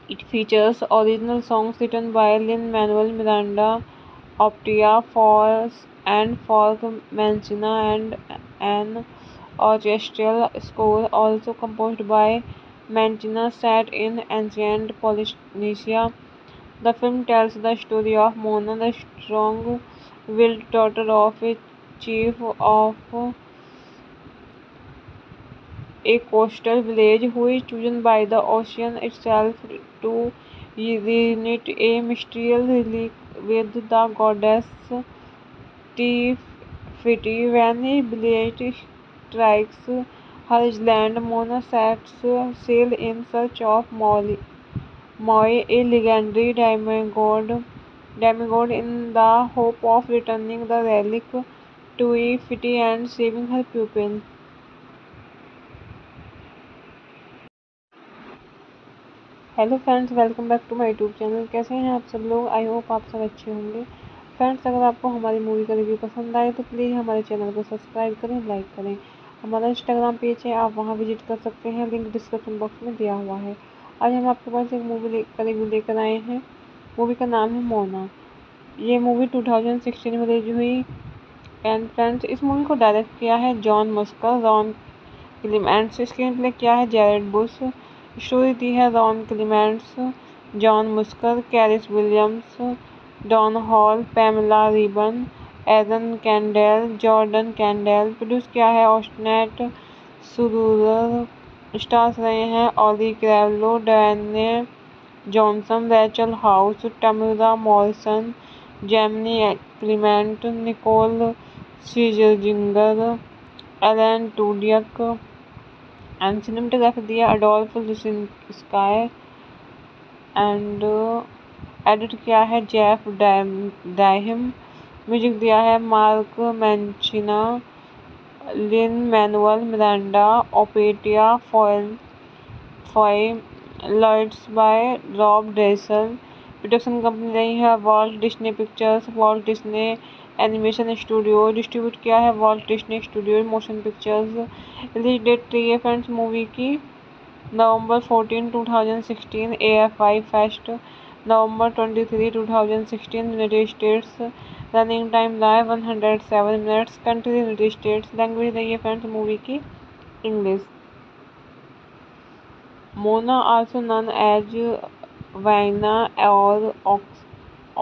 It features original songs written by Lin-Manuel Miranda, Optia Force, and Folk Mancina, and an orchestral score also composed by Mancina set in ancient Polynesia. The film tells the story of Mona, the strong-willed daughter of a chief of a coastal village who is chosen by the ocean itself to reunite a mystical relic with the goddess T. Fitty. When a blade strikes her island, Mona sets sail in search of Moi, a legendary demigod in the hope of returning the relic to Fitty and saving her pupil. Hello friends, welcome back to my YouTube channel. कैसे हैं आप सब लोग? I hope आप सब अच्छे होंगे। Friends, अगर आपको हमारी मूवी का रिव्यू पसंद आए तो प्लीज़ हमारे चैनल को सब्सक्राइब करें, लाइक करें। हमारा इंस्टाग्राम पेज है, आप वहां विजिट कर सकते हैं, लिंक डिस्क्रिप्शन बॉक्स में दिया हुआ है। आज हम आपके पास एक मूवी का रिव्यू लेकर आए हैं। मूवी का नाम है मोना। ये मूवी 2016 में रिलीज हुई। एंड फ्रेंड्स, इस मूवी को डायरेक्ट किया है John Musker, Ron Clements. Screenplay किया है जैरेड बुश। स्टोरी दी है Ron Clements, John Musker, Chris Williams, Don Hall, Pamela Ribon, Aaron Kandell, Jordan Kandell. Produce किया है ऑस्टनेट सुरूर। स्टार्स रहे हैं Auli'i Cravalho, Dwayne Johnson, Rachel House, Temuera Morrison, Jemaine Clement, Nicole Scherzinger, Alan Tudyk. And cinematography दिया Adolph sky. And edit किया है Jeff Draheim. Music दिया है Mark Mancina, Lin Manuel Miranda, Opetaia Foa'i, lights by Rob Dressel. Production company रही है Walt Disney Pictures, Walt Disney Animation Studio. Distribute किया है Walt Disney Studio Motion Pictures. Release date रही है friends movie की नवंबर 14, 2016 AFI fest. नवंबर 23, 2016 United States. Running time live 107 minutes. Country United States. Language रही है friends movie की English. Mona, also known as Vaina or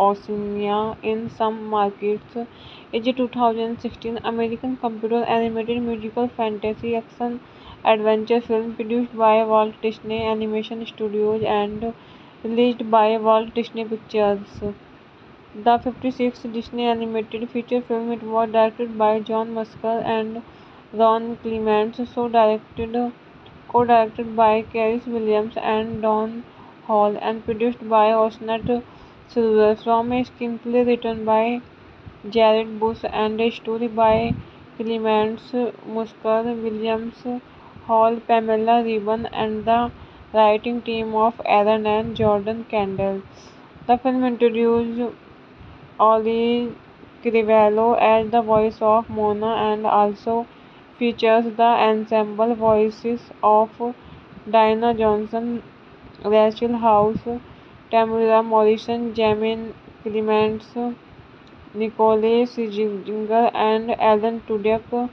Oceania in some markets, is a 2016 American computer animated musical fantasy action adventure film produced by Walt Disney Animation Studios and released by Walt Disney Pictures. The 56th Disney animated feature film, it was directed by John Musker and Ron Clements, co-directed by Carice Williams and Don Hall, and produced by Osnat Silver, from a screenplay written by Jared Bush and a story by Clements, Musker, Williams, Hall, Pamela Ribon, and the writing team of Aaron and Jordan Kendall. The film introduced Ollie Crivello as the voice of Mona and also features the ensemble voices of Diana Johnson, Rachel House, Tamara Morrison, Jamin Clements, Nicole Scherzinger, and Alan Tudyk.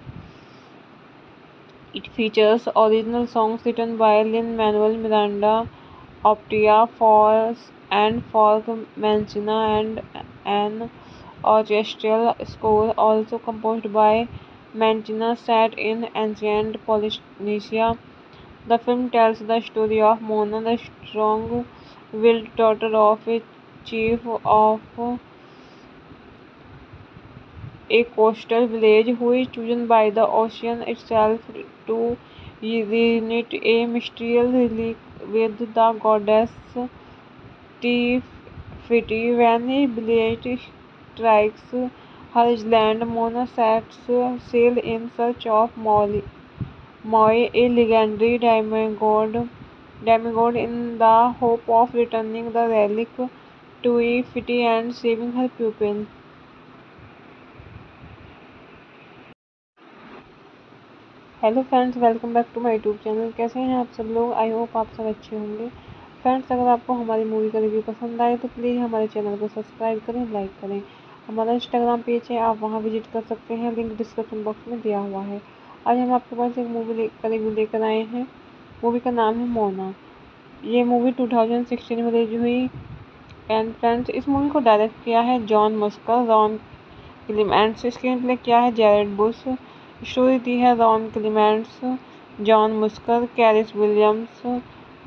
It features original songs written by Lin-Manuel Miranda, Optia Force, and Folk Mancina, and an orchestral score also composed by Mancina set in ancient Polynesia. The film tells the story of Mona, the strong-willed daughter of a chief of a coastal village who is chosen by the ocean itself to reunite a mystical relic with the goddess Te-Fiti. When a blade strikes her island, Mona sets sail in search of Moi, a legendary demigod in the hope of returning the relic to Fitty and saving her pupil. Hello friends, welcome back to my YouTube channel. कैसे हैं आप सब लोग? I hope आप सब अच्छे होंगे। Friends, अगर आपको हमारी मूवी का रिव्यू पसंद आए तो प्लीज़ हमारे चैनल को सब्सक्राइब करें, लाइक करें। हमारा इंस्टाग्राम पेज है, आप वहां विजिट कर सकते हैं, लिंक डिस्क्रिप्शन बॉक्स में दिया हुआ है। आज हम आपके पास एक मूवी का रिव्यू लेकर आए हैं। मूवी का नाम है मोना। ये मूवी 2016 में रिलीज हुई। एंड फ्रेंड्स, इस मूवी को डायरेक्ट किया है John Musker, Ron Clements. Screenplay किया है जैरेड बुश। स्टोरी दी है Ron Clements, John Musker, Chris Williams,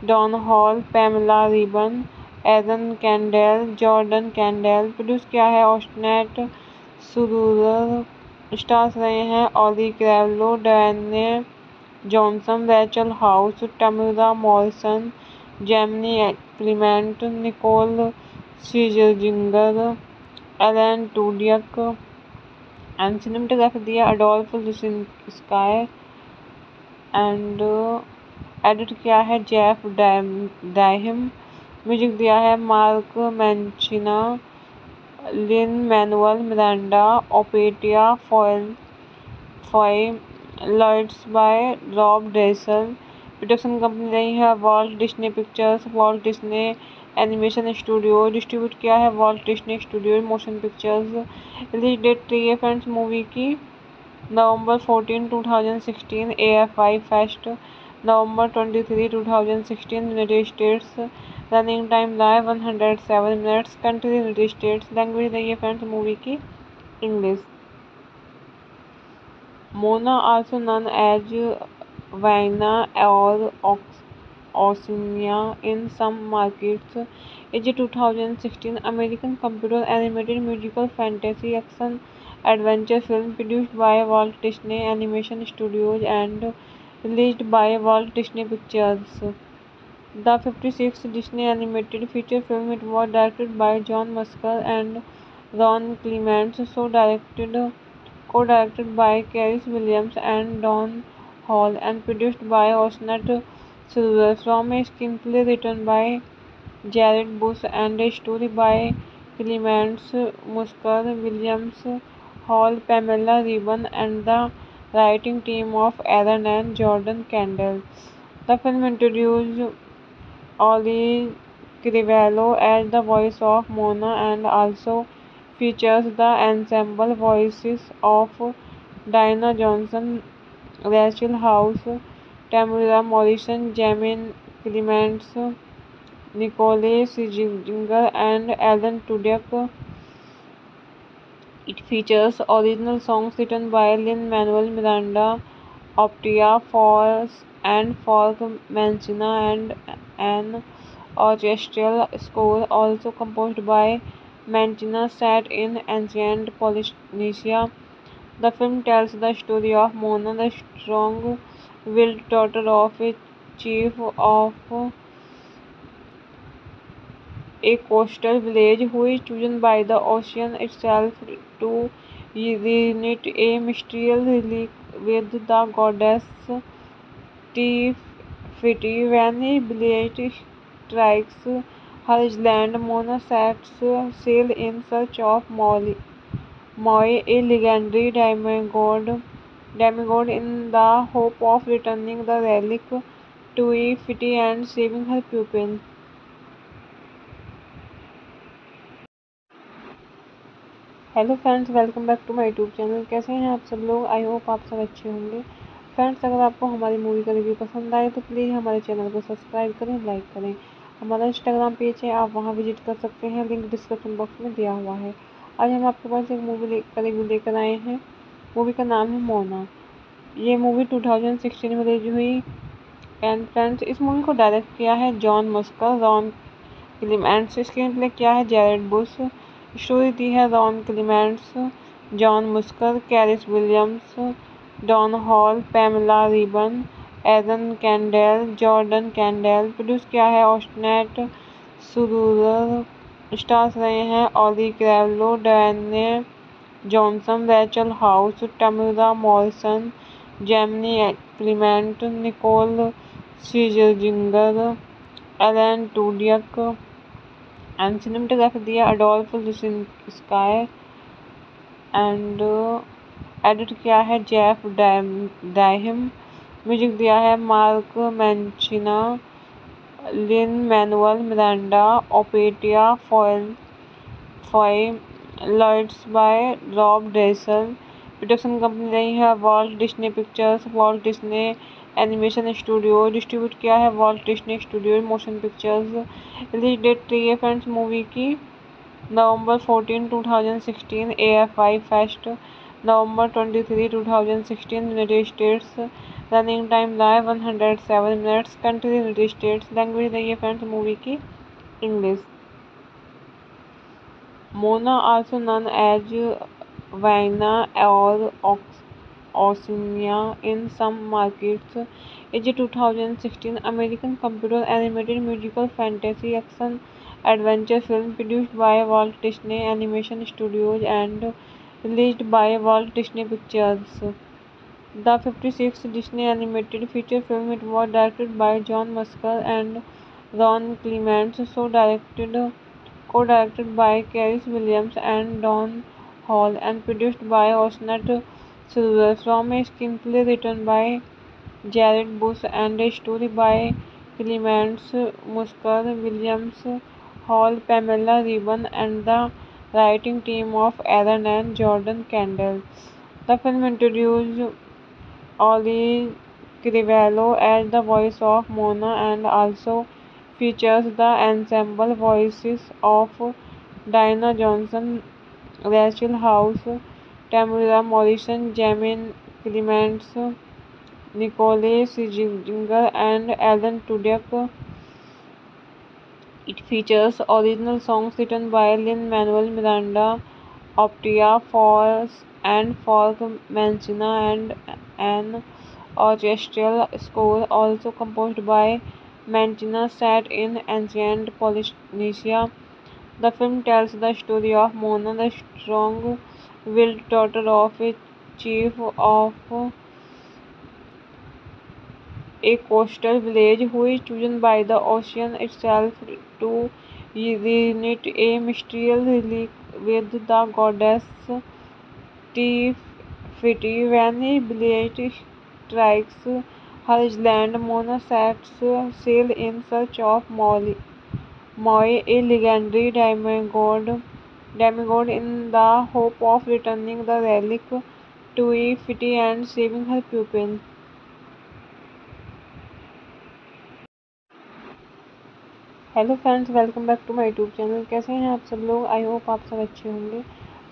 Don Hall, Pamela Ribon, Aaron Kandell, Jordan Kandell. Produce किया है ऑस्टनेट सुरूर स्टार्स रहे हैं Auli'i Cravalho, Dwayne Johnson, Rachel House, Temuera Morrison, Jemaine Clement, Nicole Scherzinger, Alan Tudyk. And cinematography दिया Adolph sky. And edit किया है Jeff Draheim. Music दिया है Mark Mancina, Lin Manuel Miranda, Opetaia Foa'i, lights by Rob Dressel. Production company रही है Walt Disney Pictures, Walt Disney Animation Studio. Distribute किया है Walt Disney Studio Motion Pictures. Release date रही है friends movie की नवंबर 14, 2016 AFI fest, नवंबर 23, 2016 United States. Running time live 107 minutes. Country United States. Language रही है friends movie की English. Mona also known as वाइना और Oceania in some markets is a 2016 American computer animated musical fantasy action adventure film produced by Walt Disney Animation Studios and released by Walt Disney Pictures. The 56th Disney animated feature film, it was directed by John Musker and Ron Clements, co-directed by Cary Williams and Don Hall, and produced by Osnet Silver, from a screenplay written by Jared Bush and a story by Clements, Musker, Williams, Hall, Pamela Ribon, and the writing team of Aaron and Jordan Kendall. The film introduced Ollie Crivello as the voice of Mona and also features the ensemble voices of Diana Johnson, Rachel House, Tamara Morrison, Jamin Clements, Nicole Scherzinger, and Alan Tudyk. It features original songs written by Lin-Manuel Miranda, Optia Force, and Folk Mancina, and an orchestral score also composed by Mancina set in ancient Polynesia. The film tells the story of Mona, the strong-willed daughter of a chief of a coastal village who is chosen by the ocean itself to reunite a mystical relic with the goddess Tefiti. When a blight strikes her island, Mona sets sail in search of Moi, a legendary demigod in the hope of returning the relic to Tefiti and saving her pupil. Hello friends, welcome back to my YouTube channel. कैसे हैं आप सब लोग? I hope आप सब अच्छे होंगे। Friends, अगर आपको हमारी मूवी का रिव्यू पसंद आए तो प्लीज़ हमारे चैनल को सब्सक्राइब करें, लाइक करें। हमारा इंस्टाग्राम पेज है, आप वहां विजिट कर सकते हैं, लिंक डिस्क्रिप्शन बॉक्स में दिया हुआ है। आज हम आपके पास एक मूवी का रिव्यू लेकर आए हैं। मूवी का नाम है मोना। ये मूवी 2016 में रिलीज हुई। एंड फ्रेंड्स, इस मूवी को डायरेक्ट किया है John Musker, Ron Clements. Screenplay किया है जैरेड बुश। स्टोरी दी है Ron Clements, John Musker, Chris Williams, Don Hall, Pamela Ribon, Aaron Kandell, Jordan Kandell. Produce किया है ऑस्टनेट सुरूर। स्टार्स रहे हैं Auli'i Cravalho, Dwayne Johnson, Rachel House, Temuera Morrison, Jemaine Clement, Nicole Scherzinger, Alan Tudyk. And cinematography दिया Adolph sky. And edit किया है Jeff Draheim. Music दिया है Mark Mancina, Lin Manuel Miranda, Opetaia Foa'i, lights by Rob Dressel. Production company रही है Walt Disney Pictures, Walt Disney Animation Studio. Distribute किया है Walt Disney Studio Motion Pictures. Release date रही है friends movie की नवंबर 14, 2016 AFI fest, नवंबर 23, 2016 United States. Running time live 107 minutes. Country United States. Language रही है friends movie की English. Mona also known as Vienna or Oceania in some markets is a 2016 American computer animated musical fantasy action adventure film produced by Walt Disney Animation Studios and released by Walt Disney Pictures. The 56th Disney animated feature film, it was directed by John Musker and Ron Clements, co-directed by Cary Williams and Don Hall, and produced by Osnet Silver, from a screenplay written by Jared Bush and a story by Clements, Musker, Williams, Hall, Pamela Ribon, and the writing team of Aaron and Jordan Kendall. The film introduced Ollie Crivello as the voice of Mona and also features the ensemble voices of Diana Johnson, Rachel House, Tamara Morrison, Jamin Clements, Nicole Scherzinger, and Alan Tudyk. It features original songs written by Lin-Manuel Miranda, Optia Falls, and Folk Mancina, and an orchestral score also composed by Mancina set in ancient Polynesia. The film tells the story of Mona, the strong-willed daughter of a chief of a coastal village who is chosen by the ocean itself to reunite a mystical relic with the goddess Tefiti. When a blade strikes her island, Mona sets sail in search of Moi, a legendary demigod in the hope of returning the relic to Tefiti and saving her pupil. Hello friends, welcome back to my YouTube channel. कैसे हैं आप सब लोग? I hope आप सब अच्छे होंगे।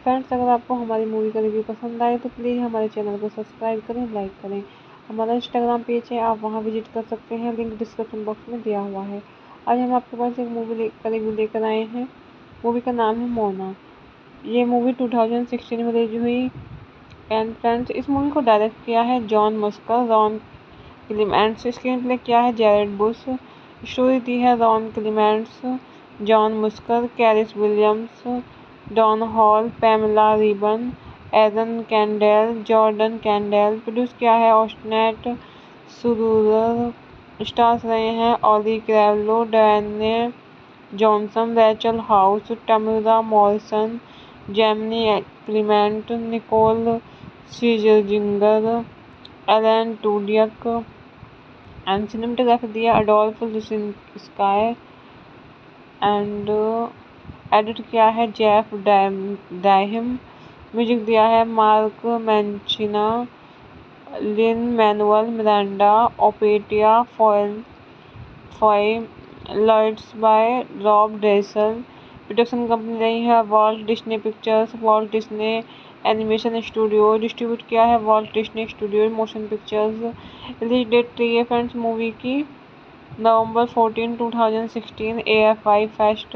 Friends, अगर आपको हमारी मूवी का रिव्यू पसंद आए तो प्लीज़ हमारे चैनल को सब्सक्राइब करें, लाइक करें। हमारा इंस्टाग्राम पेज है, आप वहां विजिट कर सकते हैं, लिंक डिस्क्रिप्शन बॉक्स में दिया हुआ है। आज हम आपके पास एक मूवी का रिव्यू लेकर आए हैं। मूवी का नाम है मोना। ये मूवी 2016 में रिलीज हुई। एंड फ्रेंड्स, इस मूवी को डायरेक्ट किया है John Musker, Ron Clements. Screenplay किया है जैरेड बुश। स्टोरी दी है Ron Clements, John Musker, Chris Williams, Don Hall, Pamela Ribon, Aaron Kandell, Jordan Kandell. Produce किया है ऑस्टनेट सुरूर। स्टार्स रहे हैं Auli'i Cravalho, Dwayne Johnson, Rachel House, Temuera Morrison, Jemaine Clement, Nicole Scherzinger, Alan Tudyk. And cinematography दिया Adolph sky. And edit किया है Jeff Draheim. Music दिया है Mark Mancina, Lin Manuel Miranda, Opetaia Foa'i, lights by Rob Dressel. Production company रही है Walt Disney Pictures, Walt Disney Animation Studio. Distribute किया है Walt Disney Studio Motion Pictures. Release date रही है friends movie की नवंबर 14, 2016 AFI fest,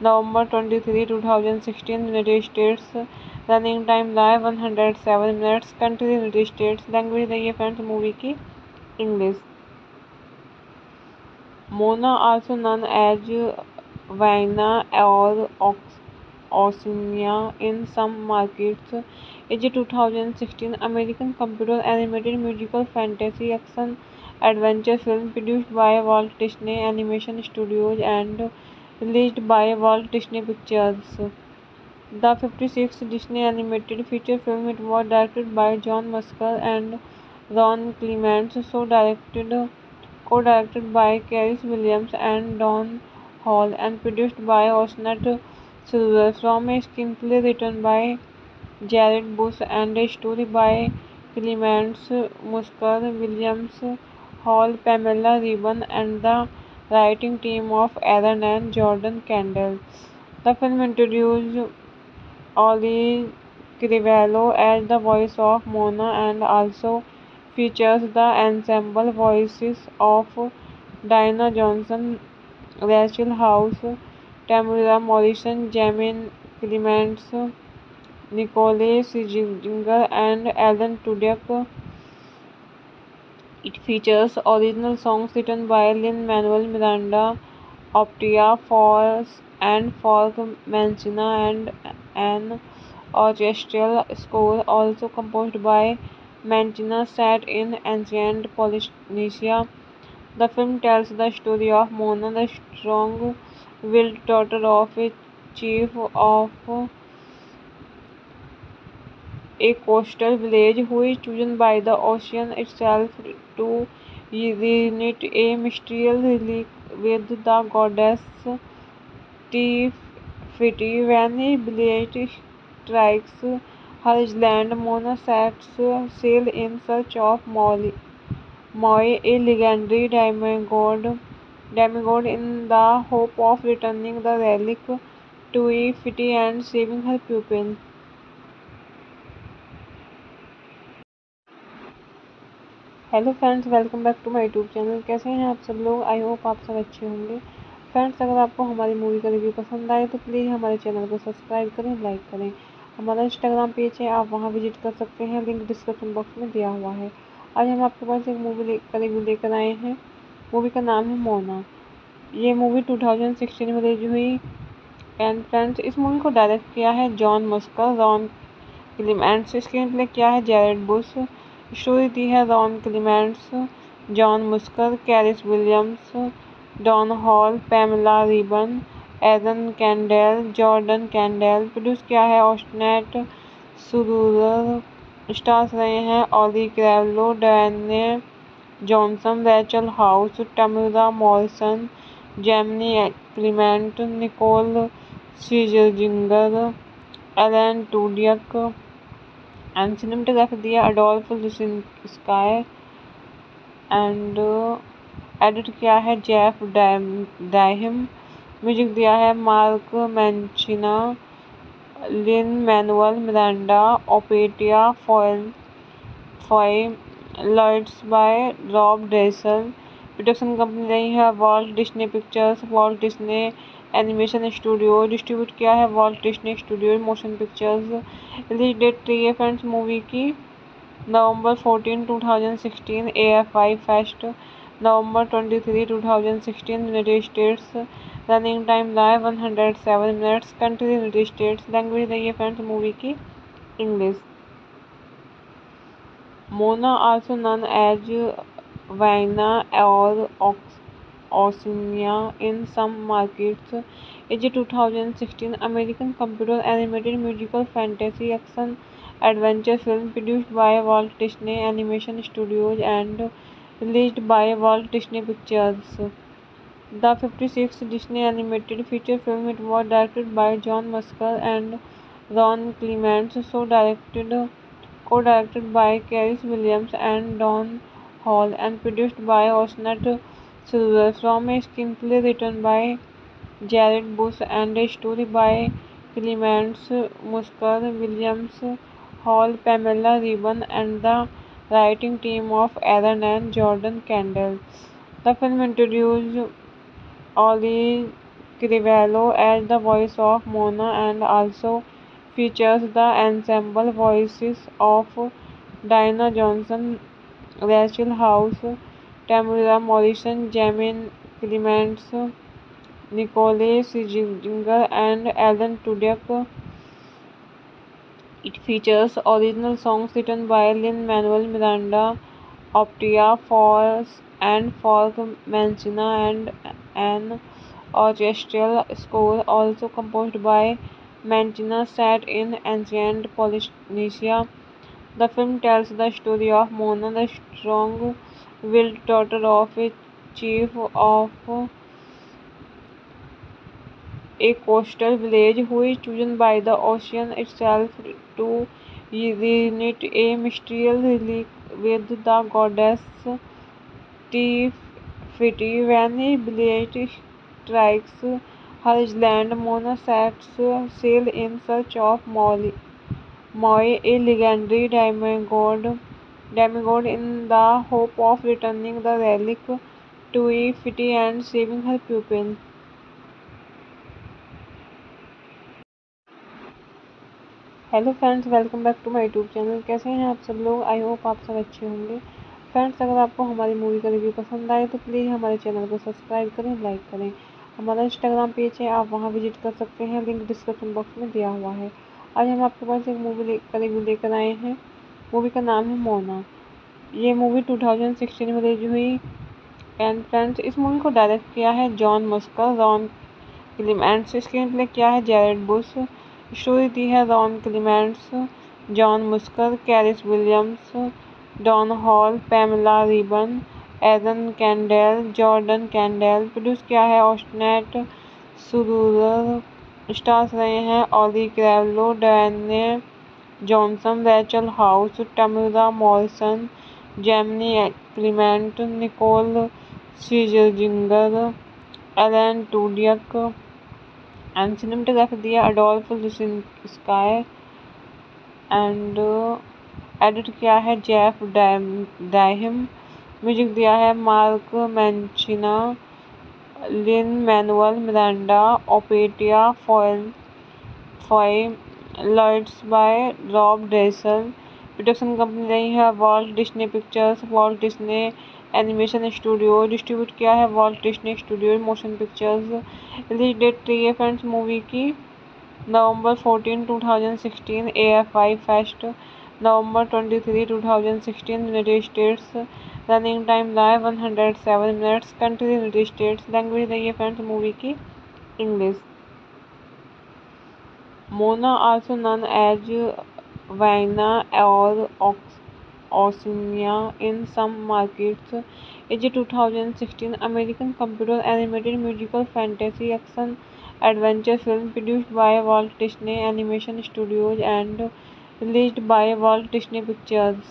नवंबर 23, 2016 United States. Running time live 107 minutes. Country United States. Language रही है friends movie की English. Mona, also known as Vienna or Oceania in some markets, is a 2016 American computer animated musical fantasy action adventure film produced by Walt Disney Animation Studios and released by Walt Disney Pictures. The 56th Disney animated feature film, it was directed by John Musker and Ron Clements, co-directed by Cary Williams and Don Hall, and produced by Osnet Silver, from a screenplay written by Jared Bush and a story by Clements, Musker, Williams, Hall, Pamela Ribon, and the writing team of Aaron and Jordan Kendall. The film introduced Ollie Crivello as the voice of Mona and also features the ensemble voices of Diana Johnson, Rachel House, Tamara Morrison, Jamin Clements, Nicole Scherzinger, and Alan Tudyk. It features original songs written by Lin-Manuel Miranda, Optia Falls, and Folk Mancina, and an orchestral score also composed by Mancina set in ancient Polynesia. The film tells the story of Mona, the strong-willed daughter of a chief of a coastal village who is chosen by the ocean itself to reunite a mystical relic with the goddess Tefiti. When a blade strikes her island, Mona sets sail in search of Moi, a legendary demigod in the hope of returning the relic to Ifiti and saving her pupil. Hello friends, welcome back to my YouTube channel. कैसे हैं आप सब लोग? I hope आप सब अच्छे होंगे। Friends, अगर आपको हमारी मूवी का रिव्यू पसंद आए तो प्लीज़ हमारे चैनल को सब्सक्राइब करें, लाइक करें। हमारा इंस्टाग्राम पेज है, आप वहां विजिट कर सकते हैं, लिंक डिस्क्रिप्शन बॉक्स में दिया हुआ है। आज हम आपके पास एक मूवी का रिव्यू लेकर आए हैं। मूवी का नाम है मोना। ये मूवी 2016 में रिलीज हुई। एंड फ्रेंड्स, इस मूवी को डायरेक्ट किया है John Musker, Ron Clements. Screenplay किया है जैरेड बुश। स्टोरी दी है Ron Clements, John Musker, Chris Williams, Don Hall, Pamela Ribon, Aaron Kandell, Jordan Kandell. Produce किया है ऑस्टनेट सुरूर। स्टार्स रहे हैं Auli'i Cravalho, Dwayne Johnson, Rachel House, Temuera Morrison, Jemaine Clement, Nicole Scherzinger, Alan Tudyk. And cinematography दिया Adolph sky. And edit किया है Jeff Draheim. Music दिया है Mark Mancina, Lin Manuel Miranda, Opetaia Foa'i, lights by Rob Dressel. Production company रही है Walt Disney Pictures, Walt Disney Animation Studio. Distribute किया है Walt Disney Studio Motion Pictures. Release date रही है friends movie की नवंबर 14, 2016 AFI fest. नवंबर 23, 2016 United States. Running time live 107 minutes. Country United States. Language रही है friends movie की English. Mona, also known as Vaina or Oceania in some markets, is a 2016 American computer animated musical fantasy action adventure film produced by Walt Disney Animation Studios and released by Walt Disney Pictures. The 56th Disney animated feature film, it was directed by John Musker and Ron Clements, co-directed by Carys Williams and Don Hall, and produced by Osnat Silver, from a screenplay written by Jared Bush and a story by Clements, Musker, Williams, Hall, Pamela Ribon, and the writing team of Aaron and Jordan Kendall. The film introduced Ollie Crivello as the voice of Mona and also features the ensemble voices of Diana Johnson, Rachel House, Tamara Morrison, Jamin Clements, Nicole Scherzinger, and Alan Tudyk. It features original songs written by Lin-Manuel Miranda, Optia Falls, and Folk Mancina, and an orchestral score also composed by Mancina set in ancient Polynesia. The film tells the story of Mona, the strong-willed daughter of a chief of a coastal village who is chosen by the ocean itself to reunite a mystical relic with the goddess Tefiti. When a blade strikes her island, Mona sets sail in search of Moi, a legendary demigod in the hope of returning the relic to Ifiti and saving her pupil. Hello friends, welcome back to my YouTube channel. कैसे हैं आप सब लोग? I hope आप सब अच्छे होंगे। Friends, अगर आपको हमारी मूवी का रिव्यू पसंद आए तो प्लीज़ हमारे चैनल को सब्सक्राइब करें, लाइक करें। हमारा इंस्टाग्राम पेज है, आप वहां विजिट कर सकते हैं, लिंक डिस्क्रिप्शन बॉक्स में दिया हुआ है। आज हम आपके पास एक मूवी का रिव्यू लेकर आए हैं। मूवी का नाम है मोना। ये मूवी 2016 में रिलीज हुई। एंड फ्रेंड्स, इस मूवी को डायरेक्ट किया है John Musker, Ron Clements. Screenplay किया है जैरेड बुश। स्टोरी दी है Ron Clements, John Musker, Chris Williams, Don Hall, Pamela Ribon, Aaron Kandell, Jordan Kandell. Produce किया है ऑस्टनेट सुरूरर। स्टार्स रहे हैं Auli'i Cravalho, Dwayne Johnson, Rachel House, Temuera Morrison, Jemaine Clement, Nicole Scherzinger, Alan Tudyk. And cinematography दिया Adolph sky. And edit किया है Jeff Draheim. Music दिया है Mark Mancina, Lin Manuel Miranda, Opetaia Foa'i, lights by Rob Dressel. Production company रही है Walt Disney Pictures, Walt Disney Animation Studio. Distribute किया है Walt Disney Studio Motion Pictures. Release date रही है friends movie की नवंबर 14, 2016 AFI fest. नवंबर 23, 2016 United States. Running time live 107 minutes. Country United States. Language रही है friends movie की English. Moana, also known as Vaina or Oceania in some markets, is a 2016 American computer animated musical fantasy action adventure film produced by Walt Disney Animation Studios and released by Walt Disney Pictures.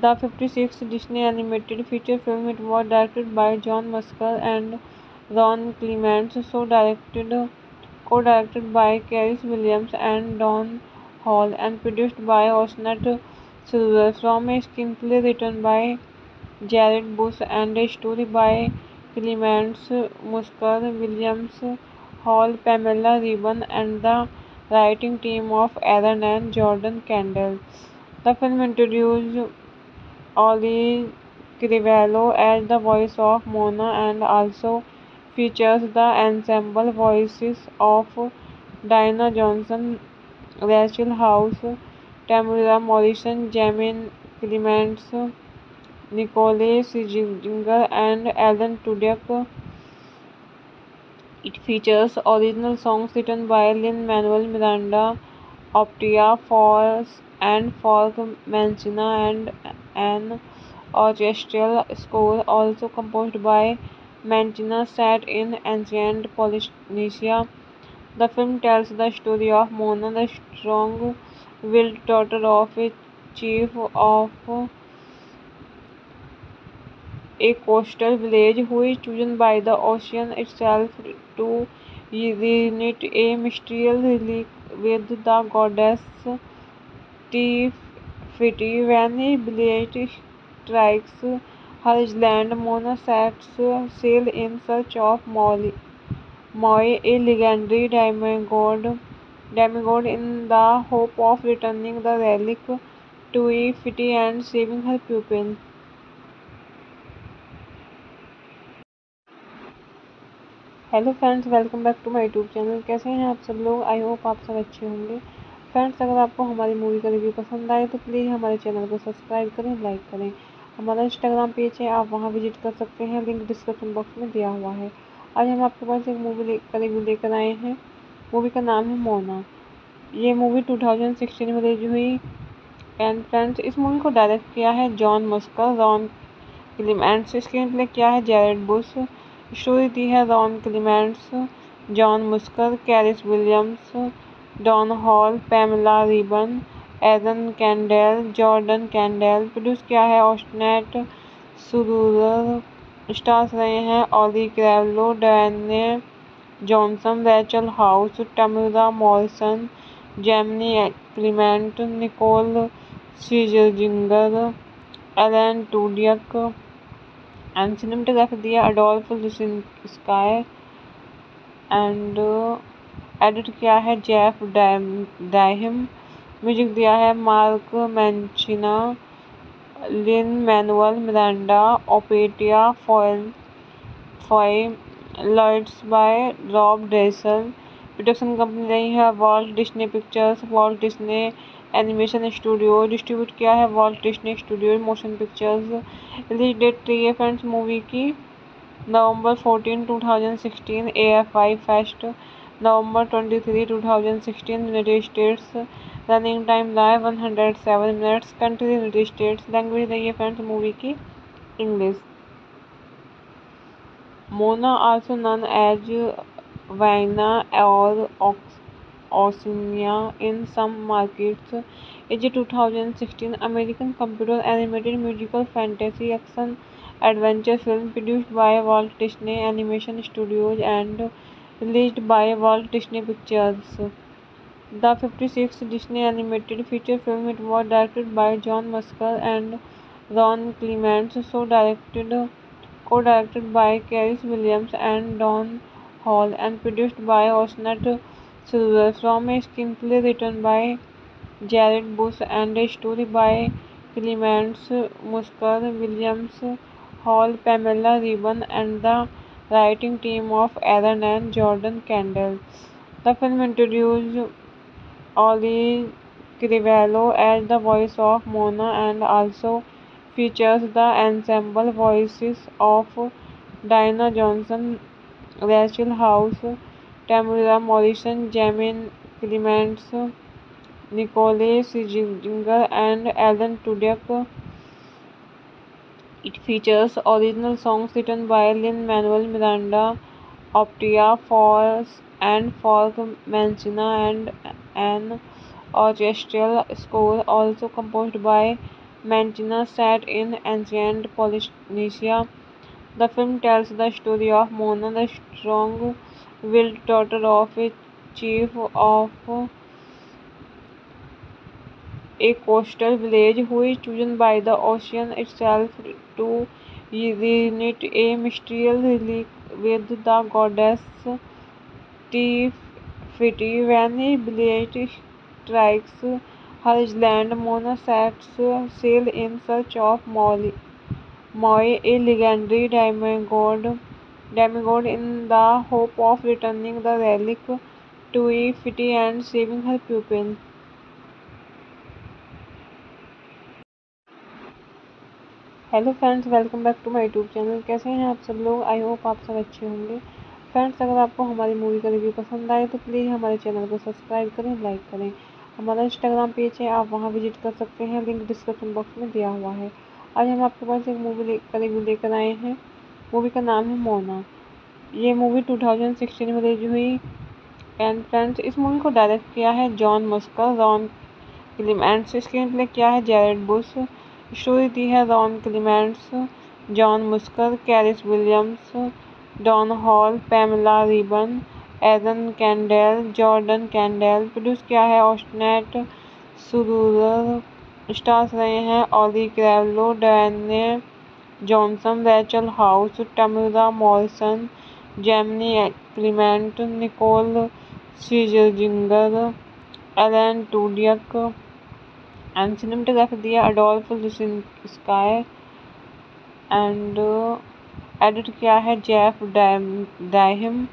The 56th Disney animated feature film, it was directed by John Musker and Ron Clements, co-directed by Cary Williams and Don Hall, and produced by Osnat Silver, from a screenplay written by Jared Bush and a story by Clements, Musker, Williams, Hall, Pamela Ribon, and the writing team of Aaron and Jordan Kendall. The film introduced Ollie Crivello as the voice of Mona and also features the ensemble voices of Diana Johnson, Rachel House, Tamara Morrison, Jamin Clements, Nicole Scherzinger, and Alan Tudyk. It features original songs written by Lin-Manuel Miranda, Optia Falls, and Folk Mancina, and an orchestral score also composed by Mancina set in ancient Polynesia. The film tells the story of Mona, the strong-willed daughter of a chief of a coastal village who is chosen by the ocean itself to reunite a mystical relic with the goddess Tefiti. When a blight strikes her island, Mona sets sail in search of Moi, a legendary demigod in the hope of returning the relic to Tefiti and saving her pupil. Hello friends, welcome back to my YouTube channel. कैसे हैं आप सब लोग? I hope आप सब अच्छे होंगे। Friends, अगर आपको हमारी मूवी का रिव्यू पसंद आए तो प्लीज़ हमारे चैनल को सब्सक्राइब करें, लाइक करें। हमारा इंस्टाग्राम पेज है, आप वहां विजिट कर सकते हैं, लिंक डिस्क्रिप्शन बॉक्स में दिया हुआ है। आज हम आपके पास एक मूवी का रिव्यू लेकर आए हैं। मूवी का नाम है मोना। ये मूवी 2016 में रिलीज हुई। एंड फ्रेंड्स, इस मूवी को डायरेक्ट किया है John Musker, Ron Clements. Screenplay किया है जैरेड बुश। स्टोरी दी है Ron Clements, John Musker, Chris Williams, Don Hall, Pamela Ribon, Aaron Kandell, Jordan Kandell. Produce किया है ऑस्टनेट सुरूरर। स्टार्स रहे हैं Auli'i Cravalho, Dwayne Johnson, Rachel House, Temuera Morrison, Jemaine Clement, Nicole Scherzinger, Alan Tudyk. And cinematography दिया Adolph sky. And edit किया है Jeff Draheim. Music दिया है Mark Mancina, Lin Manuel Miranda, Opetaia Foa'i, lights by Rob Dressel. Production company रही है Walt Disney Pictures, Walt Disney Animation Studio. Distribute किया है Walt Disney Studio Motion Pictures. Release date रही है friends movie की नवंबर 14, 2016 AFI fest, नवंबर 23, 2016 United States. Running time live 107 minutes. Country United States. Language रही है friends movie की English. Mona, also known as Vienna or Oceania in some markets, is a 2016 American computer animated musical fantasy action adventure film produced by Walt Disney Animation Studios and released by Walt Disney Pictures. The 56th Disney animated feature film, it was directed by John Musker and Ron Clements, co-directed by Cary Williams and Don Hall, and produced by Osnet Silver, from a screenplay written by Jared Bush and a story by Clements, Musker, Williams, Hall, Pamela Ribon, and the writing team of Aaron and Jordan Kendall. The film introduced Ollie Crivello as the voice of Mona and also features the ensemble voices of Diana Johnson, Rachel House, Tamara Morrison, Jamin Clements, Nicole Scherzinger, and Alan Tudyk. It features original songs written by Lin-Manuel Miranda, Optia Falls, and Folk Mancina, and an orchestral score also composed by Mancina set in ancient Polynesia. The film tells the story of Mona, the strong-willed daughter of a chief of a coastal village who is chosen by the ocean itself to reunite a mystical relic with the goddess Tefiti. When a blight strikes her island, Mona sets sail in search of Moi, a legendary demigod in the hope of returning the relic to Tefiti and saving her pupil. Hello friends, welcome back to my YouTube channel. कैसे हैं आप सब लोग? I hope आप सब अच्छे होंगे। Friends, अगर आपको हमारी मूवी का रिव्यू पसंद आए तो प्लीज़ हमारे चैनल को सब्सक्राइब करें, लाइक करें। हमारा इंस्टाग्राम पेज है, आप वहां विजिट कर सकते हैं, लिंक डिस्क्रिप्शन बॉक्स में दिया हुआ है। आज हम आपके पास एक मूवी का रिव्यू लेकर आए हैं। मूवी का नाम है मोना। ये मूवी 2016 में रिलीज हुई। एंड फ्रेंड्स, इस मूवी को डायरेक्ट किया है John Musker, Ron Clements. Screenplay किया है जैरेड बुश। स्टोरी दी है Ron Clements, John Musker, Chris Williams, Don Hall, Pamela Ribon, Aaron Kandell, Jordan Kandell. Produce किया है ऑस्टनेट सुरूर। स्टार्स रहे हैं Auli'i Cravalho, Dwayne Johnson, Rachel House, Temuera Morrison, Jemaine Clement, Nicole Scherzinger, Alan Tudyk. And cinematography दिया Adolph sky. And edit किया है Jeff Draheim.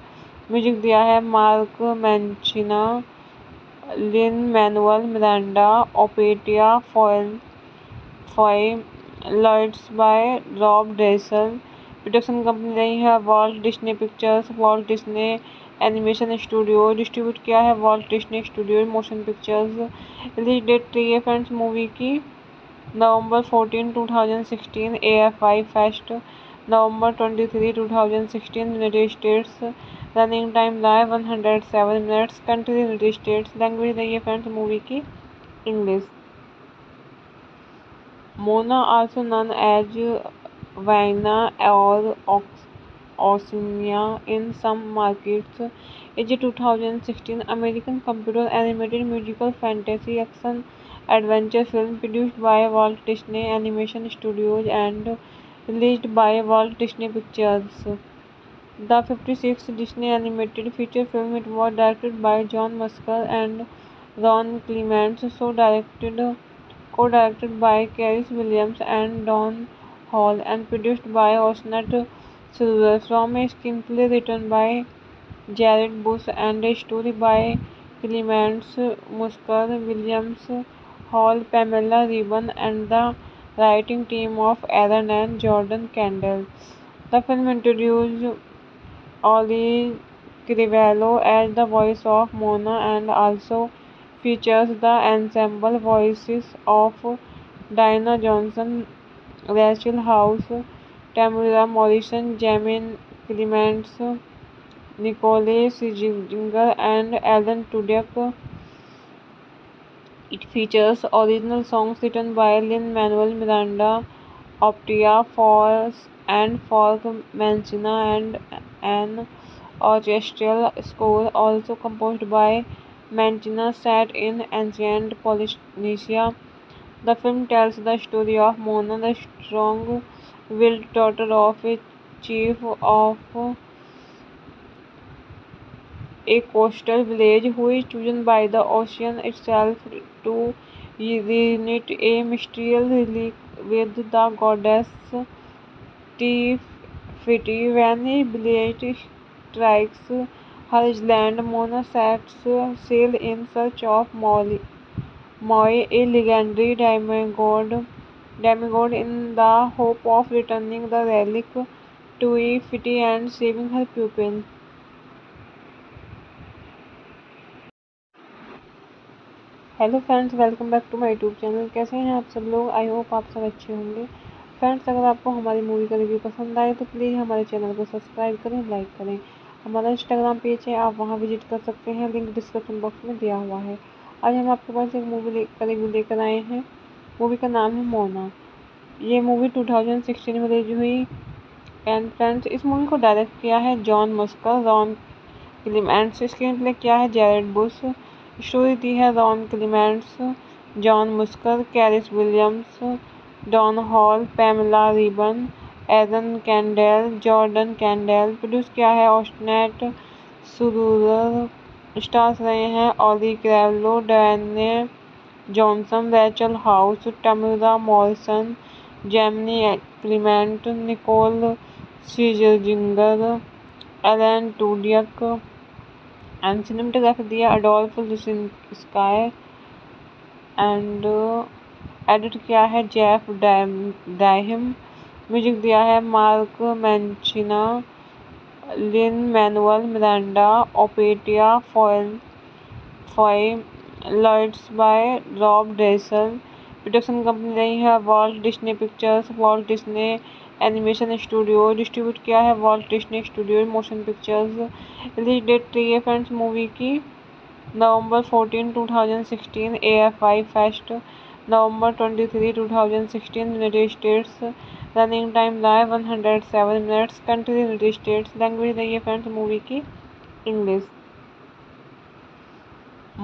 Music दिया है Mark Mancina, Lin Manuel Miranda, Opetaia Foa'i, lights by Rob Dressel. Production company रही है Walt Disney Pictures, Walt Disney Animation Studio. Distribute किया है Walt Disney Studio Motion Pictures. Release date रही है friends movie की नवंबर 14, 2016 AFI fest, नवंबर 23, 2016 United States. Running time live 107 minutes. Country United States. Language रही है friends movie की English. Mona, also known as Vienna or Oceania in some markets, is a 2016 American computer animated musical fantasy action adventure film produced by Walt Disney Animation Studios and released by Walt Disney Pictures. The 56th Disney animated feature film, it was directed by John Musker and Ron Clements, co-directed by Cary Williams and Don Hall, and produced by Osnat Silver. From a screenplay written by Jared Bush and a story by Clements, Musker, Williams, Hall, Pamela Ribon, and the writing team of Aaron and Jordan Kendall. The film introduced Ollie Crivello as the voice of Mona and also features the ensemble voices of Diana Johnson, Rachel House, Tamara Morrison, Jamin Clements, Nicole Scherzinger, and Alan Tudyk. It features original songs written by Lin-Manuel Miranda, Optia Falls, and Folk Mancina, and an orchestral score also composed by Mancina set in ancient Polynesia. The film tells the story of Mona, the strong-willed daughter of a chief of a coastal village who is chosen by the ocean itself to reunite a mystical relic with the goddess Tefiti. When a blade strikes her island, Mona sets sail in search of Moi, a legendary demigod in the hope of returning the relic to Tefiti and saving her pupil. Hello friends, welcome back to my YouTube channel. कैसे हैं आप सब लोग? I hope आप सब अच्छे होंगे। Friends, अगर आपको हमारी मूवी का रिव्यू पसंद आए तो प्लीज़ हमारे चैनल को सब्सक्राइब करें, लाइक करें। हमारा इंस्टाग्राम पेज है, आप वहां विजिट कर सकते हैं, लिंक डिस्क्रिप्शन बॉक्स में दिया हुआ है। आज हम आपके पास एक मूवी का रिव्यू लेकर आए हैं। मूवी का नाम है मोना। ये मूवी 2016 में रिलीज हुई। एंड फ्रेंड्स, इस मूवी को डायरेक्ट किया है John Musker, Ron Clements. Screenplay किया है जैरेड बुश। स्टोरी दी है Ron Clements, John Musker, Chris Williams, Don Hall, Pamela Ribon, Aaron Kandell, Jordan Kandell. Produce किया है ऑस्टनेट सुरूर। स्टार्स रहे हैं Auli'i Cravalho, Dwayne Johnson, Rachel House, Temuera Morrison, Jemaine Clement, Nicole Scherzinger, Alan Tudyk. And cinematography दिया Adolph sky. And edit किया है Jeff Draheim. Music दिया है Mark Mancina, Lin Manuel Miranda, Opetaia Foa'i, lights by Rob Dressel. Production company रही है Walt Disney Pictures, Walt Disney Animation Studio. Distribute किया है Walt Disney Studio Motion Pictures. Release date रही है friends movie की नवंबर 14, 2016 AFI fest. नवंबर 23, 2016 United States. Running time live 107 minutes. Country United States. Language रही है friends movie की English.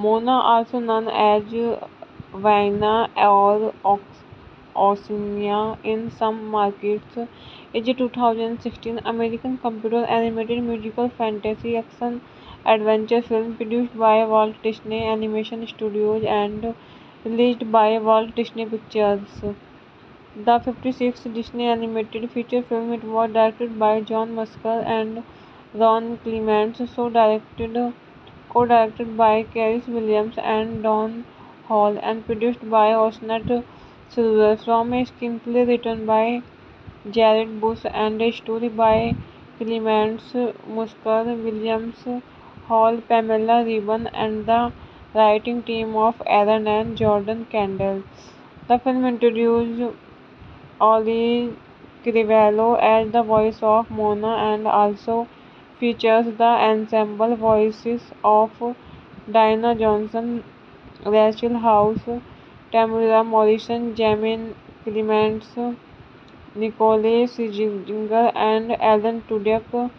Mona, also known as Vienna or Oceania in some markets, is a 2016 American computer animated musical fantasy action adventure film produced by Walt Disney Animation Studios and released by Walt Disney Pictures. The 56th Disney animated feature film, it was directed by John Musker and Ron Clements, co-directed by Cary Williams and Don Hall, and produced by Osnat Silver. From a screenplay written by Jared Bush and a story by Clements, Musker, Williams, Hall, Pamela Ribon, and the writing team of Aaron and Jordan Kendall. The film introduced Ollie Crivello as the voice of Mona and also features the ensemble voices of Diana Johnson, Rachel House, Tamara Morrison, Jamin Clements, Nicole Scherzinger, and Alan Tudyk.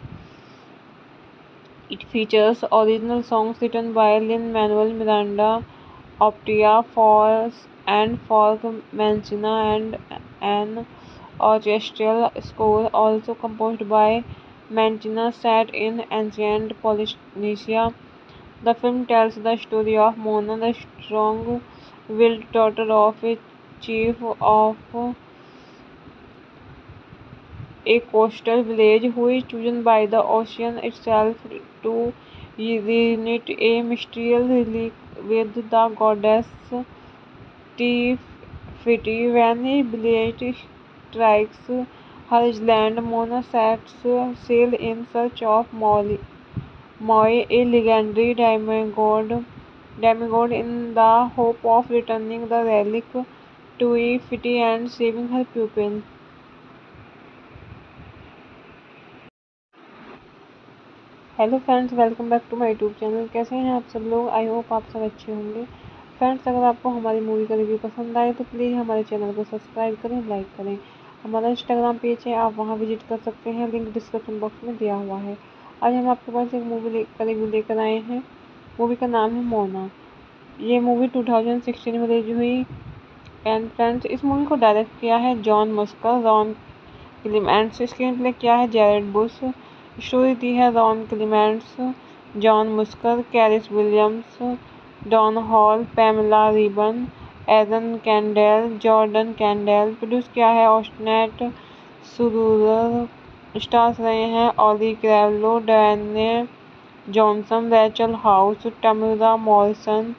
It features original songs written by Lin-Manuel Miranda, Optia Falls, and Folk Mancina, and an orchestral score also composed by Mancina set in ancient Polynesia. The film tells the story of Mona, the strong-willed daughter of a chief of a coastal village who is chosen by the ocean itself to reunite a mysterious relic with the goddess Tefiti. When a blade strikes her island, Mona sets sail in search of Moi, a legendary demigod in the hope of returning the relic to Ifiti and saving her pupil. Hello friends, welcome back to my YouTube channel. कैसे हैं आप सब लोग? I hope आप सब अच्छे होंगे। Friends, अगर आपको हमारी मूवी का रिव्यू पसंद आए तो प्लीज़ हमारे चैनल को सब्सक्राइब करें, लाइक करें। हमारा इंस्टाग्राम पेज है, आप वहां विजिट कर सकते हैं, लिंक डिस्क्रिप्शन बॉक्स में दिया हुआ है। आज हम आपके पास एक मूवी का रिव्यू लेकर आए हैं। मूवी का नाम है मोना। ये मूवी 2016 में रिलीज हुई। एंड फ्रेंड्स, इस मूवी को डायरेक्ट किया है John Musker, Ron Clements. Screenplay किया है जैरेड बुश। स्टोरी दी है Ron Clements, John Musker, Chris Williams, Don Hall, Pamela Ribon, Aaron Kandell, Jordan Kandell. Produce किया है ऑस्टनेट सुरूर। स्टार्स रहे हैं Auli'i Cravalho, Dwayne Johnson, Rachel House, Temuera Morrison,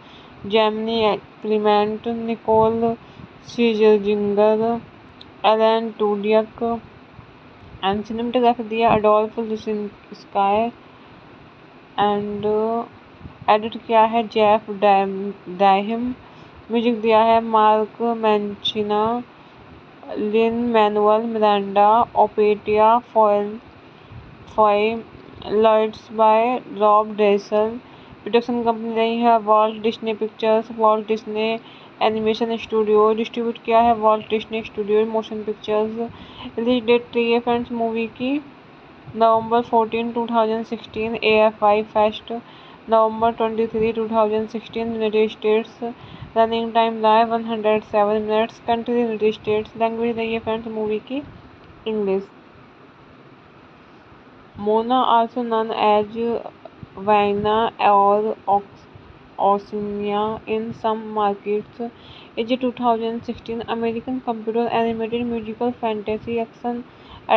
Jemaine Clement, Nicole Scherzinger, Alan Tudyk. And cinematography दिया Adolph sky. And edit किया है Jeff Draheim. Music दिया है Mark Mancina, Lin Manuel Miranda, Opetaia Foa'i, lights by Rob Dressel. Production company रही है Walt Disney Pictures, Walt Disney Animation Studio. Distribute किया है Walt Disney Studio Motion Pictures. Release date रही है friends movie की नवंबर 14, 2016 AFI fest, नवंबर 23, 2016 United States. Running time live 107 minutes. Country United States. Language रही है friends movie की English. Mona, also known as Vaina or Oceania in some markets, is a 2016 American computer animated musical fantasy action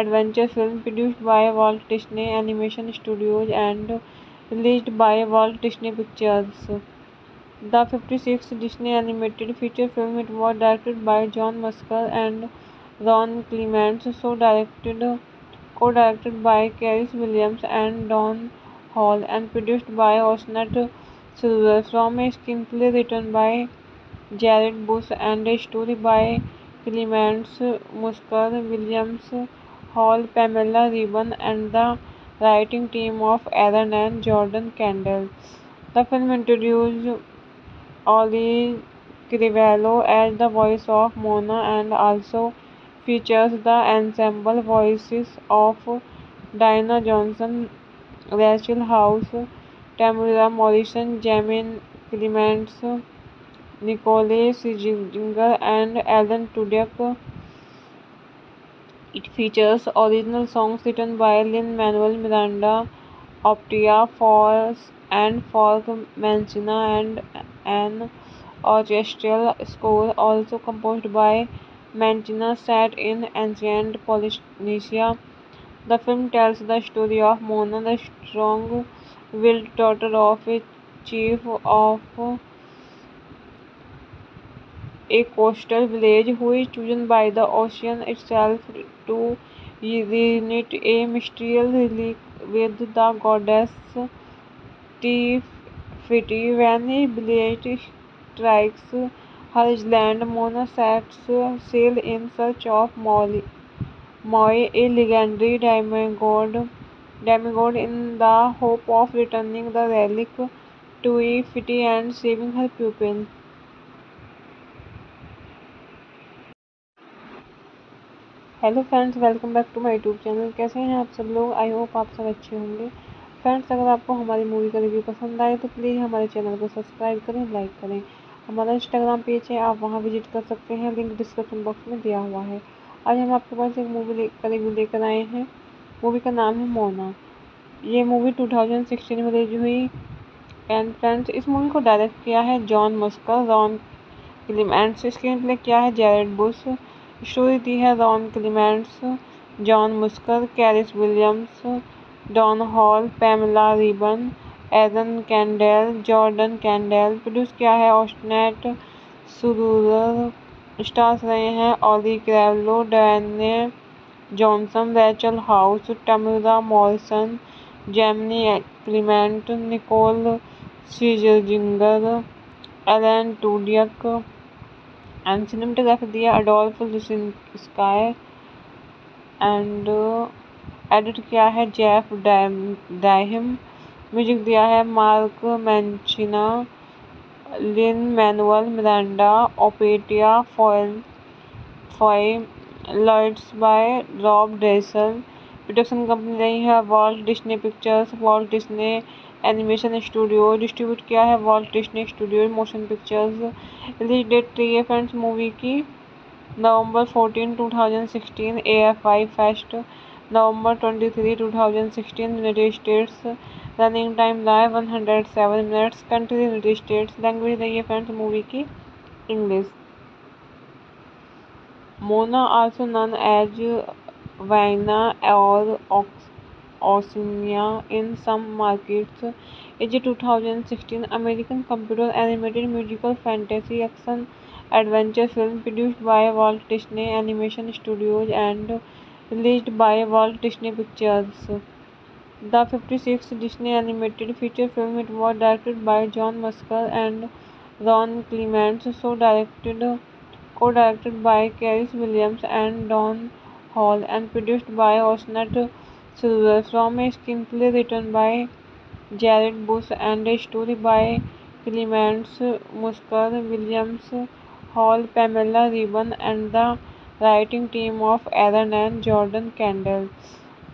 adventure film produced by Walt Disney Animation Studios and released by Walt Disney Pictures. The 56th Disney animated feature film, it was directed by John Musker and Ron Clements, co-directed by Carice Williams and Don Hall, and produced by Osnat Silver, from a screenplay written by Jared Bush and a story by Clements, Musker, Williams, Hall, Pamela Ribon, and the writing team of Aaron and Jordan Kendall. The film introduced Ollie Crivello as the voice of Mona and also features the ensemble voices of Diana Johnson, Rachel House, Tamara Morrison, Jamin Clements, Nicole Scherzinger, and Alan Tudyk. It features original songs written by Lin-Manuel Miranda, Optia Falls, and Folk Mancina, and an orchestral score also composed by Mancina set in ancient Polynesia. The film tells the story of Mona, the strong-willed daughter of a chief of a coastal village who is chosen by the ocean itself to reunite a mysterious relic with the goddess Tefiti. When a blade strikes her island, Mona sets sail in search of Moi, a legendary demigod in the hope of returning the relic to Ifiti and saving her pupil. Hello friends, welcome back to my YouTube channel. कैसे हैं आप सब लोग? I hope आप सब अच्छे होंगे। Friends, अगर आपको हमारी मूवी का रिव्यू पसंद आए तो प्लीज़ हमारे चैनल को सब्सक्राइब करें, लाइक करें। हमारा इंस्टाग्राम पेज है, आप वहां विजिट कर सकते हैं, लिंक डिस्क्रिप्शन बॉक्स में दिया हुआ है। आज हम आपके पास एक मूवी का रिव्यू लेकर आए हैं। मूवी का नाम है मोना। ये मूवी 2016 में रिलीज हुई। And friends. इस मूवी को डायरेक्ट किया है John Musker, Ron Clements. Screenplay किया है जैरेड बुश। स्टोरी दी है Ron Clements, John Musker, Chris Williams, Don Hall, Pamela Ribon, Aaron Kandell, Jordan Kandell. Produce किया है ऑस्टनेट सुरूरर। स्टार्स रहे हैं Auli'i Cravalho, Dwayne Johnson, Rachel House, Temuera Morrison, Jemaine Clement, Nicole Scherzinger, Alan Tudyk. And cinematography दिया Adolph sky. And edit किया है Jeff Draheim. Music दिया है Mark Mancina, Lin Manuel Miranda, Opetaia Foa'i, lights by Rob Dressel. Production company रही है Walt Disney Pictures, Walt Disney Animation Studio. Distribute किया है Walt Disney Studio Motion Pictures. Release date रही है friends movie की नवंबर 14, 2016 AFI fest, नवंबर 23, 2016 United States. Running time live 107 minutes. Country United States. Language रही है friends movie की English. Mona also known as वाइना और Oceania in some markets is a 2016 American computer animated musical fantasy action adventure film produced by Walt Disney Animation Studios and released by Walt Disney Pictures. The 56th Disney animated feature film, it was directed by John Musker and Ron Clements, co-directed by Carice Williams and Don Hall, and produced by Osnet Silver, from a screenplay written by Jared Bush and a story by Clements, Musker, Williams, Hall, Pamela Ribon, and the writing team of Aaron and Jordan Kendall.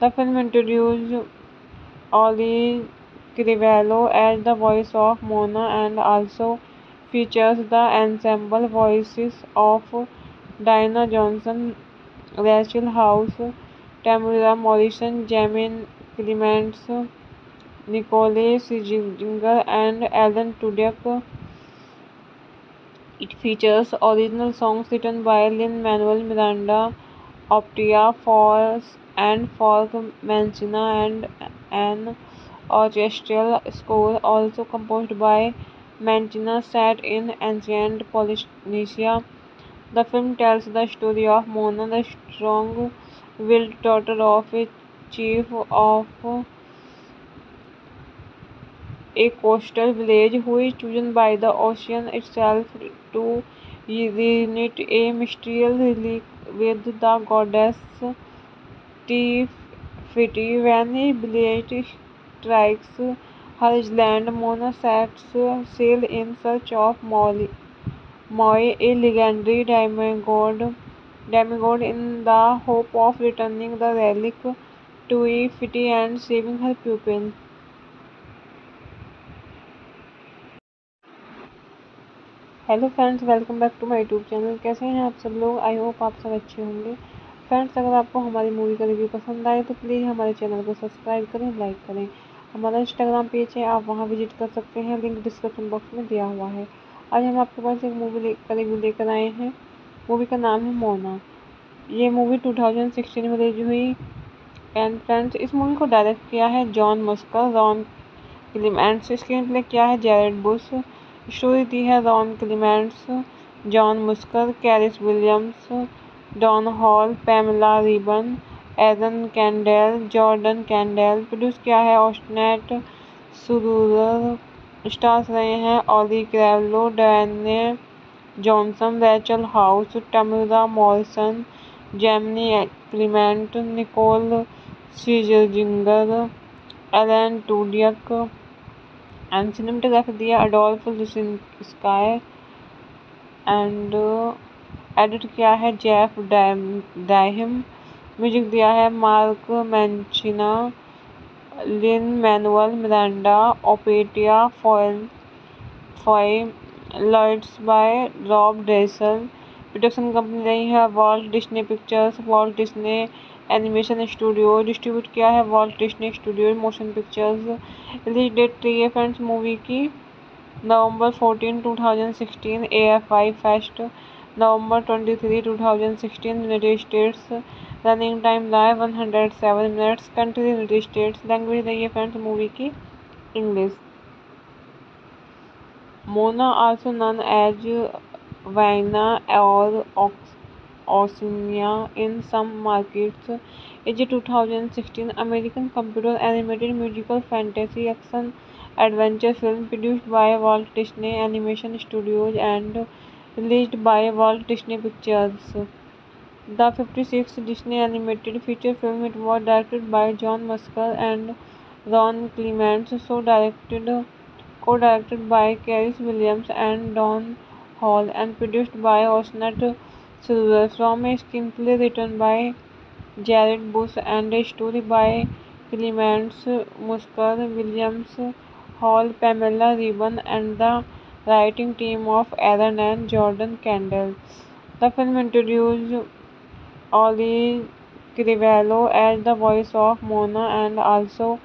The film introduced Ollie Crivello as the voice of Mona and also features the ensemble voices of Diana Johnson, Rachel House, Tamara Morrison, Jamin Clements, Nicole Scherzinger, and Alan Tudyk. It features original songs written by Lin-Manuel Miranda, Optia Falls, and Folk Mancina, and an orchestral score also composed by Mancina set in ancient Polynesia. The film tells the story of Mona, the strong-willed daughter of a chief of a coastal village who is chosen by the ocean itself to reunite a mystical relic with the goddess Tefiti. When a blight strikes her island, Mona sets sail in search of Moi, a legendary demigod in the hope of returning the relic to Tefiti and saving her pupil. Hello friends, welcome back to my YouTube channel. कैसे हैं आप सब लोग? I hope आप सब अच्छे होंगे। Friends, अगर आपको हमारी मूवी का रिव्यू पसंद आए तो प्लीज़ हमारे चैनल को सब्सक्राइब करें, लाइक करें। हमारा इंस्टाग्राम पेज है, आप वहां विजिट कर सकते हैं, लिंक डिस्क्रिप्शन बॉक्स में दिया हुआ है। आज हम आपके पास एक मूवी का रिव्यू लेकर आए हैं। मूवी का नाम है मोना। ये मूवी 2016 में रिलीज हुई। एंड फ्रेंड्स, इस मूवी को डायरेक्ट किया है John Musker, Ron Clements. Screenplay किया है जैरेड बुश। स्टोरी दी है Ron Clements, John Musker, Chris Williams, Don Hall, Pamela Ribon, Aaron Kandell, Jordan Kandell. Produce किया है ऑस्टनेट सुरूरर। स्टार्स रहे हैं Auli'i Cravalho, Dwayne Johnson, Rachel House, Temuera Morrison, Jemaine Clement, Nicole Scherzinger, Alan Tudyk. And cinematography दिया Adolph sky. And edit किया है Jeff Draheim. Music दिया है Mark Mancina, Lin Manuel Miranda, Opetaia Foa'i, lights by Rob Dressel. Production company रही है Walt Disney Pictures, Walt Disney Animation Studio. Distribute किया है Walt Disney Studio Motion Pictures. Release date रही है friends movie की नवंबर 14 2016 AFI fest, नवंबर 23 2016 United States. Running time live 107 minutes. Country United States. Language रही है friends movie की English. Mona, also known as Vienna or Oceania in some markets, is a 2016 American computer animated musical fantasy action adventure film produced by Walt Disney Animation Studios and released by Walt Disney Pictures. The 56th Disney animated feature film, it was directed by John Musker and Ron Clements, co-directed by Cary Williams and Don Hall, and produced by Osnet Silver, from a screenplay written by Jared Bush and a story by Clements, Musker, Williams, Hall, Pamela Ribon, and the writing team of Aaron and Jordan Kendall. The film introduced Ollie Crivello as the voice of Mona and also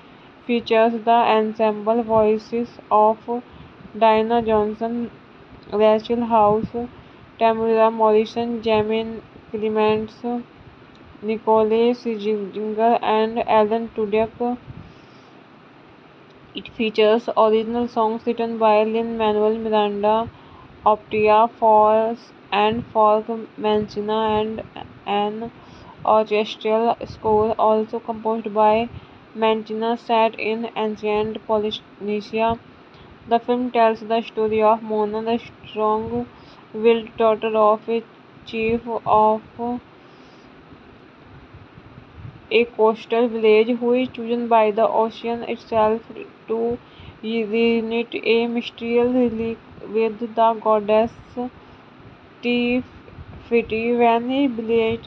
features the ensemble voices of Diana Johnson, Rachel House, Tamara Morrison, Jamin Clements, Nicole Scherzinger, and Alan Tudyk. It features original songs written by Lin-Manuel Miranda, Optia Falls, and Folk Mancina, and an orchestral score also composed by Mancina set in ancient Polynesia. The film tells the story of Mona, the strong-willed daughter of a chief of a coastal village who is chosen by the ocean itself to reunite a mystical relic with the goddess Tefiti. When a blight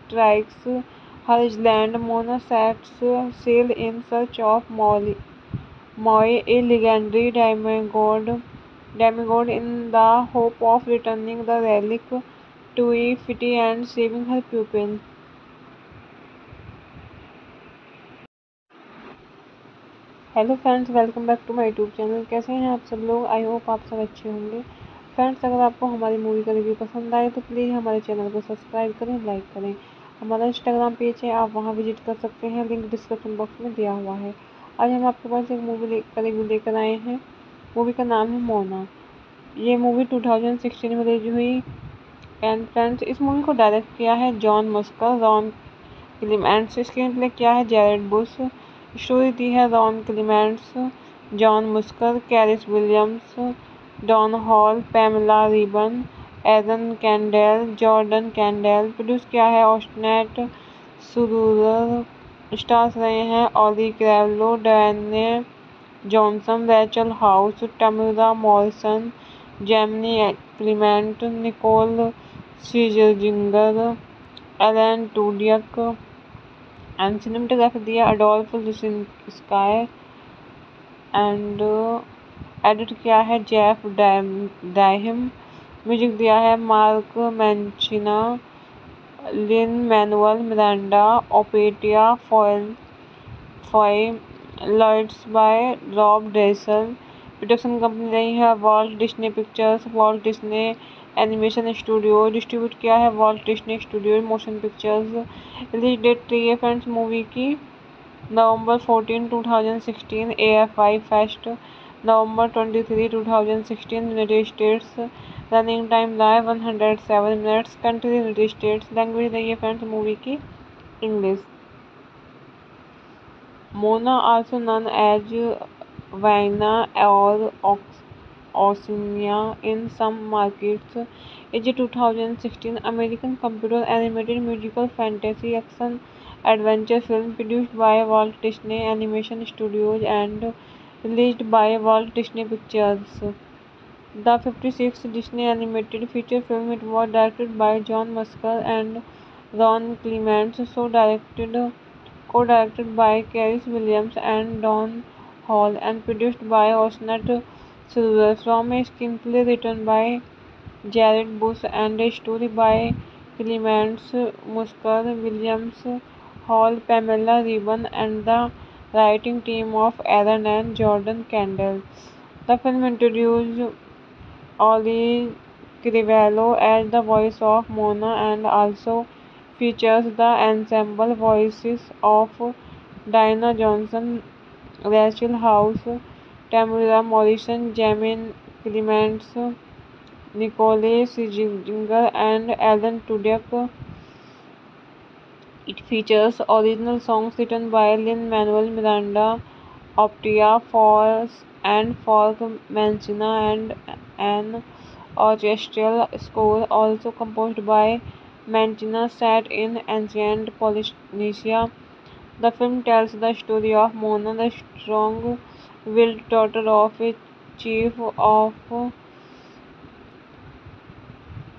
strikes her island, Mona sets sail in search of Moi, a legendary demigod in the hope of returning the relic to Tefiti and saving her pupil. Hello friends, welcome back to my YouTube channel. कैसे हैं आप सब लोग? I hope आप सब अच्छे होंगे। Friends, अगर आपको हमारी मूवी का रिव्यू पसंद आए तो प्लीज़ हमारे चैनल को सब्सक्राइब करें, लाइक करें। हमारा इंस्टाग्राम पेज है, आप वहां विजिट कर सकते हैं, लिंक डिस्क्रिप्शन बॉक्स में दिया हुआ है। आज हम आपके पास एक मूवी का रिव्यू लेकर आए हैं। मूवी का नाम है मोना। ये मूवी 2016 में रिलीज हुई। एंड फ्रेंड्स, इस मूवी को डायरेक्ट किया है John Musker, Ron Clements. Screenplay किया है जैरेड बुश। स्टोरी दी है Ron Clements, John Musker, Chris Williams, Don Hall, Pamela Ribon, Aaron Kandell, Jordan Kandell. Produce किया है ऑस्टनेट सुरूर। स्टार्स रहे हैं Auli'i Cravalho, Dwayne Johnson, Rachel House, Temuera Morrison, Jemaine Clement, Nicole Scherzinger, Alan Tudyk. And cinematography दिया Adolph sky. And edit किया है Jeff Draheim. Music दिया है Mark Mancina, Lin Manuel Miranda, Opetaia Foa'i, lights by Rob Dressel. Production company रही है Walt Disney Pictures, Walt Disney Animation Studio. Distribute किया है Walt Disney Studio Motion Pictures. Release date रही है friends movie की नवंबर 14 2016 AFI fest, नवंबर 23 2016 United States. Running time live 107 minutes. Country United States. Language रही है friends movie की English. Mona, also known as Vienna or Oceania in some markets, is a 2016 American computer animated musical fantasy action adventure film produced by Walt Disney Animation Studios and released by Walt Disney Pictures. The 56th Disney animated feature film, it was directed by John Musker and Ron Clements, co-directed by Cary Williams and Don Hall, and produced by Osnet Silver, from a screenplay written by Jared Bush, and a story by Clements Musker, Williams Hall, Pamela Ribon, and the writing team of Aaron and Jordan Kendall. The film introduced Ollie Crivello as the voice of Mona and also features the ensemble voices of Diana Johnson, Rachel House, Tamara Morrison, Jamin Clements, Nicole Scherzinger, and Alan Tudyk. It features original songs written by Lin-Manuel Miranda, Optia Force, and Folk Mancina, and an orchestral score also composed by Mancina set in ancient Polynesia. The film tells the story of Mona, the strong-willed daughter of a chief of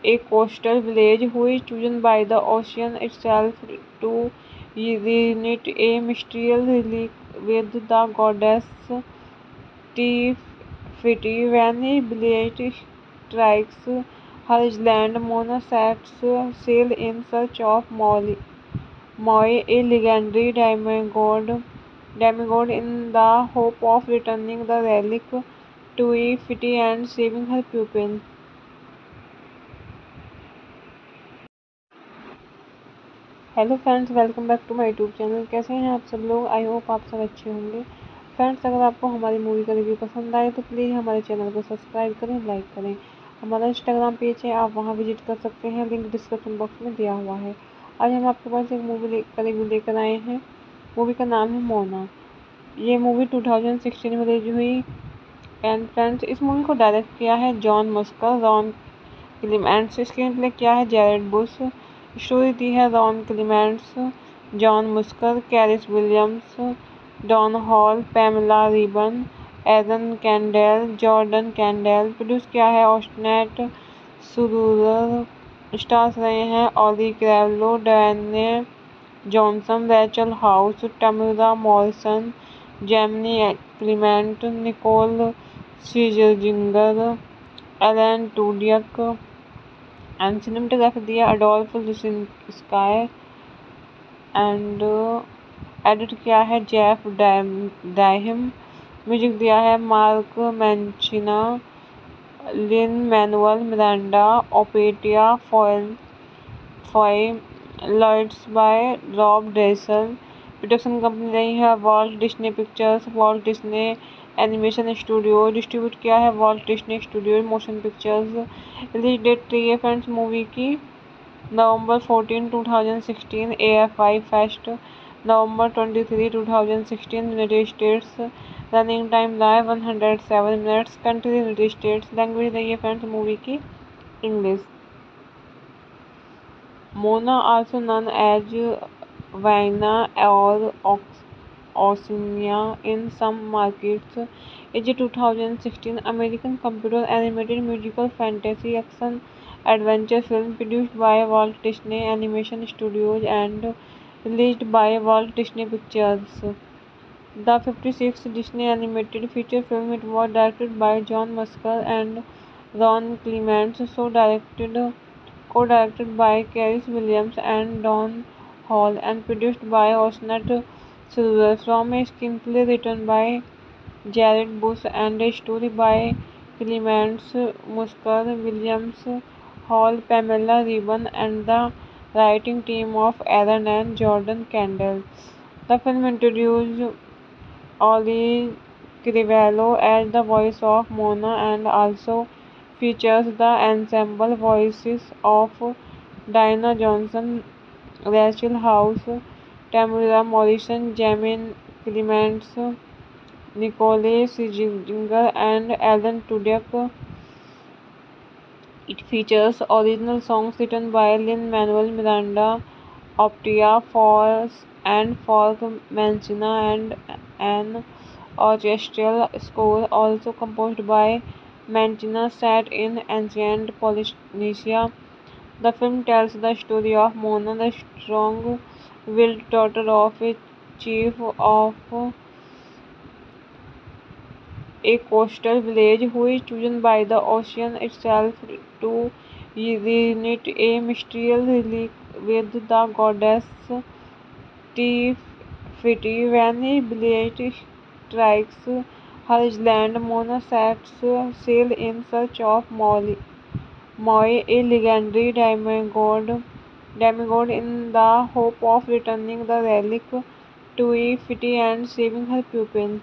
a coastal village who is chosen by the ocean itself to reunite a mystical relic with the goddess Tefiti. When a blade strikes her island, Mona sets sail in search of Moi, a legendary demigod in the hope of returning the relic to Tefiti and saving her pupil. Hello friends, welcome back to my YouTube channel. कैसे हैं आप सब लोग? I hope आप सब अच्छे होंगे। Friends, अगर आपको हमारी मूवी का रिव्यू पसंद आए तो प्लीज़ हमारे चैनल को सब्सक्राइब करें, लाइक करें। हमारा इंस्टाग्राम पेज है, आप वहां विजिट कर सकते हैं, लिंक डिस्क्रिप्शन बॉक्स में दिया हुआ है। आज हम आपके पास एक मूवी का रिव्यू लेकर आए हैं। मूवी का नाम है मोना। ये मूवी 2016 में रिलीज हुई। एंड फ्रेंड्स, इस मूवी को डायरेक्ट किया है John Musker, Ron Clements. Screenplay किया है जैरेड बुश। स्टोरी दी है Ron Clements, John Musker, Chris Williams, Don Hall, Pamela Ribon, Aaron Kandell, Jordan Kandell. Produce किया है ऑस्टनेट सुरूर। स्टार्स रहे हैं Auli'i Cravalho, Dwayne Johnson, Rachel House, Temuera Morrison, Jemaine Clement, Nicole Scherzinger, Alan Tudyk. And cinematography दिया Adolph sky. And edit किया है Jeff Draheim. Music दिया है Mark Mancina, Lin Manuel Miranda, Opetaia Foa'i, lights by Rob Dressel. Production company रही है Walt Disney Pictures, Walt Disney Animation Studio. Distribute किया है Walt Disney Studio Motion Pictures. Release date रही है friends movie की नवंबर 14, 2016 AFI fest. नवंबर 23, 2016 United States. Running time live 107 minutes. Country United States. Language रही है friends movie की English. Mona, also known as Vaina or Oceania in some markets, is a 2016 American computer animated musical fantasy action adventure film produced by Walt Disney Animation Studios and released by Walt Disney Pictures. The 56th Disney animated feature film, it was directed by John Musker and Ron Clements, co-directed by Carice Williams and Don Hall, and produced by Osnat Silver, from a screenplay written by Jared Bush and a story by Clements Musker, Williams Hall, Pamela Ribon, and the writing team of Aaron and Jordan Kendall. The film introduced Ollie Crivello as the voice of Mona and also features the ensemble voices of Diana Johnson, Rachel House, Tamara Morrison, Jamin Clements, Nicole Scherzinger, and Alan Tudyk. It features original songs written by Lin-Manuel Miranda, Optia Force, and Folk Mancina, and an orchestral score also composed by Mancina set in ancient Polynesia. The film tells the story of Mona, the strong-willed daughter of a chief of a coastal village who is chosen by the ocean itself to reunite a mystical relic with the goddess Tefiti. When a blade strikes her island, Mona sets sail in search of Moi, a legendary demigod in the hope of returning the relic to Ifiti and saving her pupil.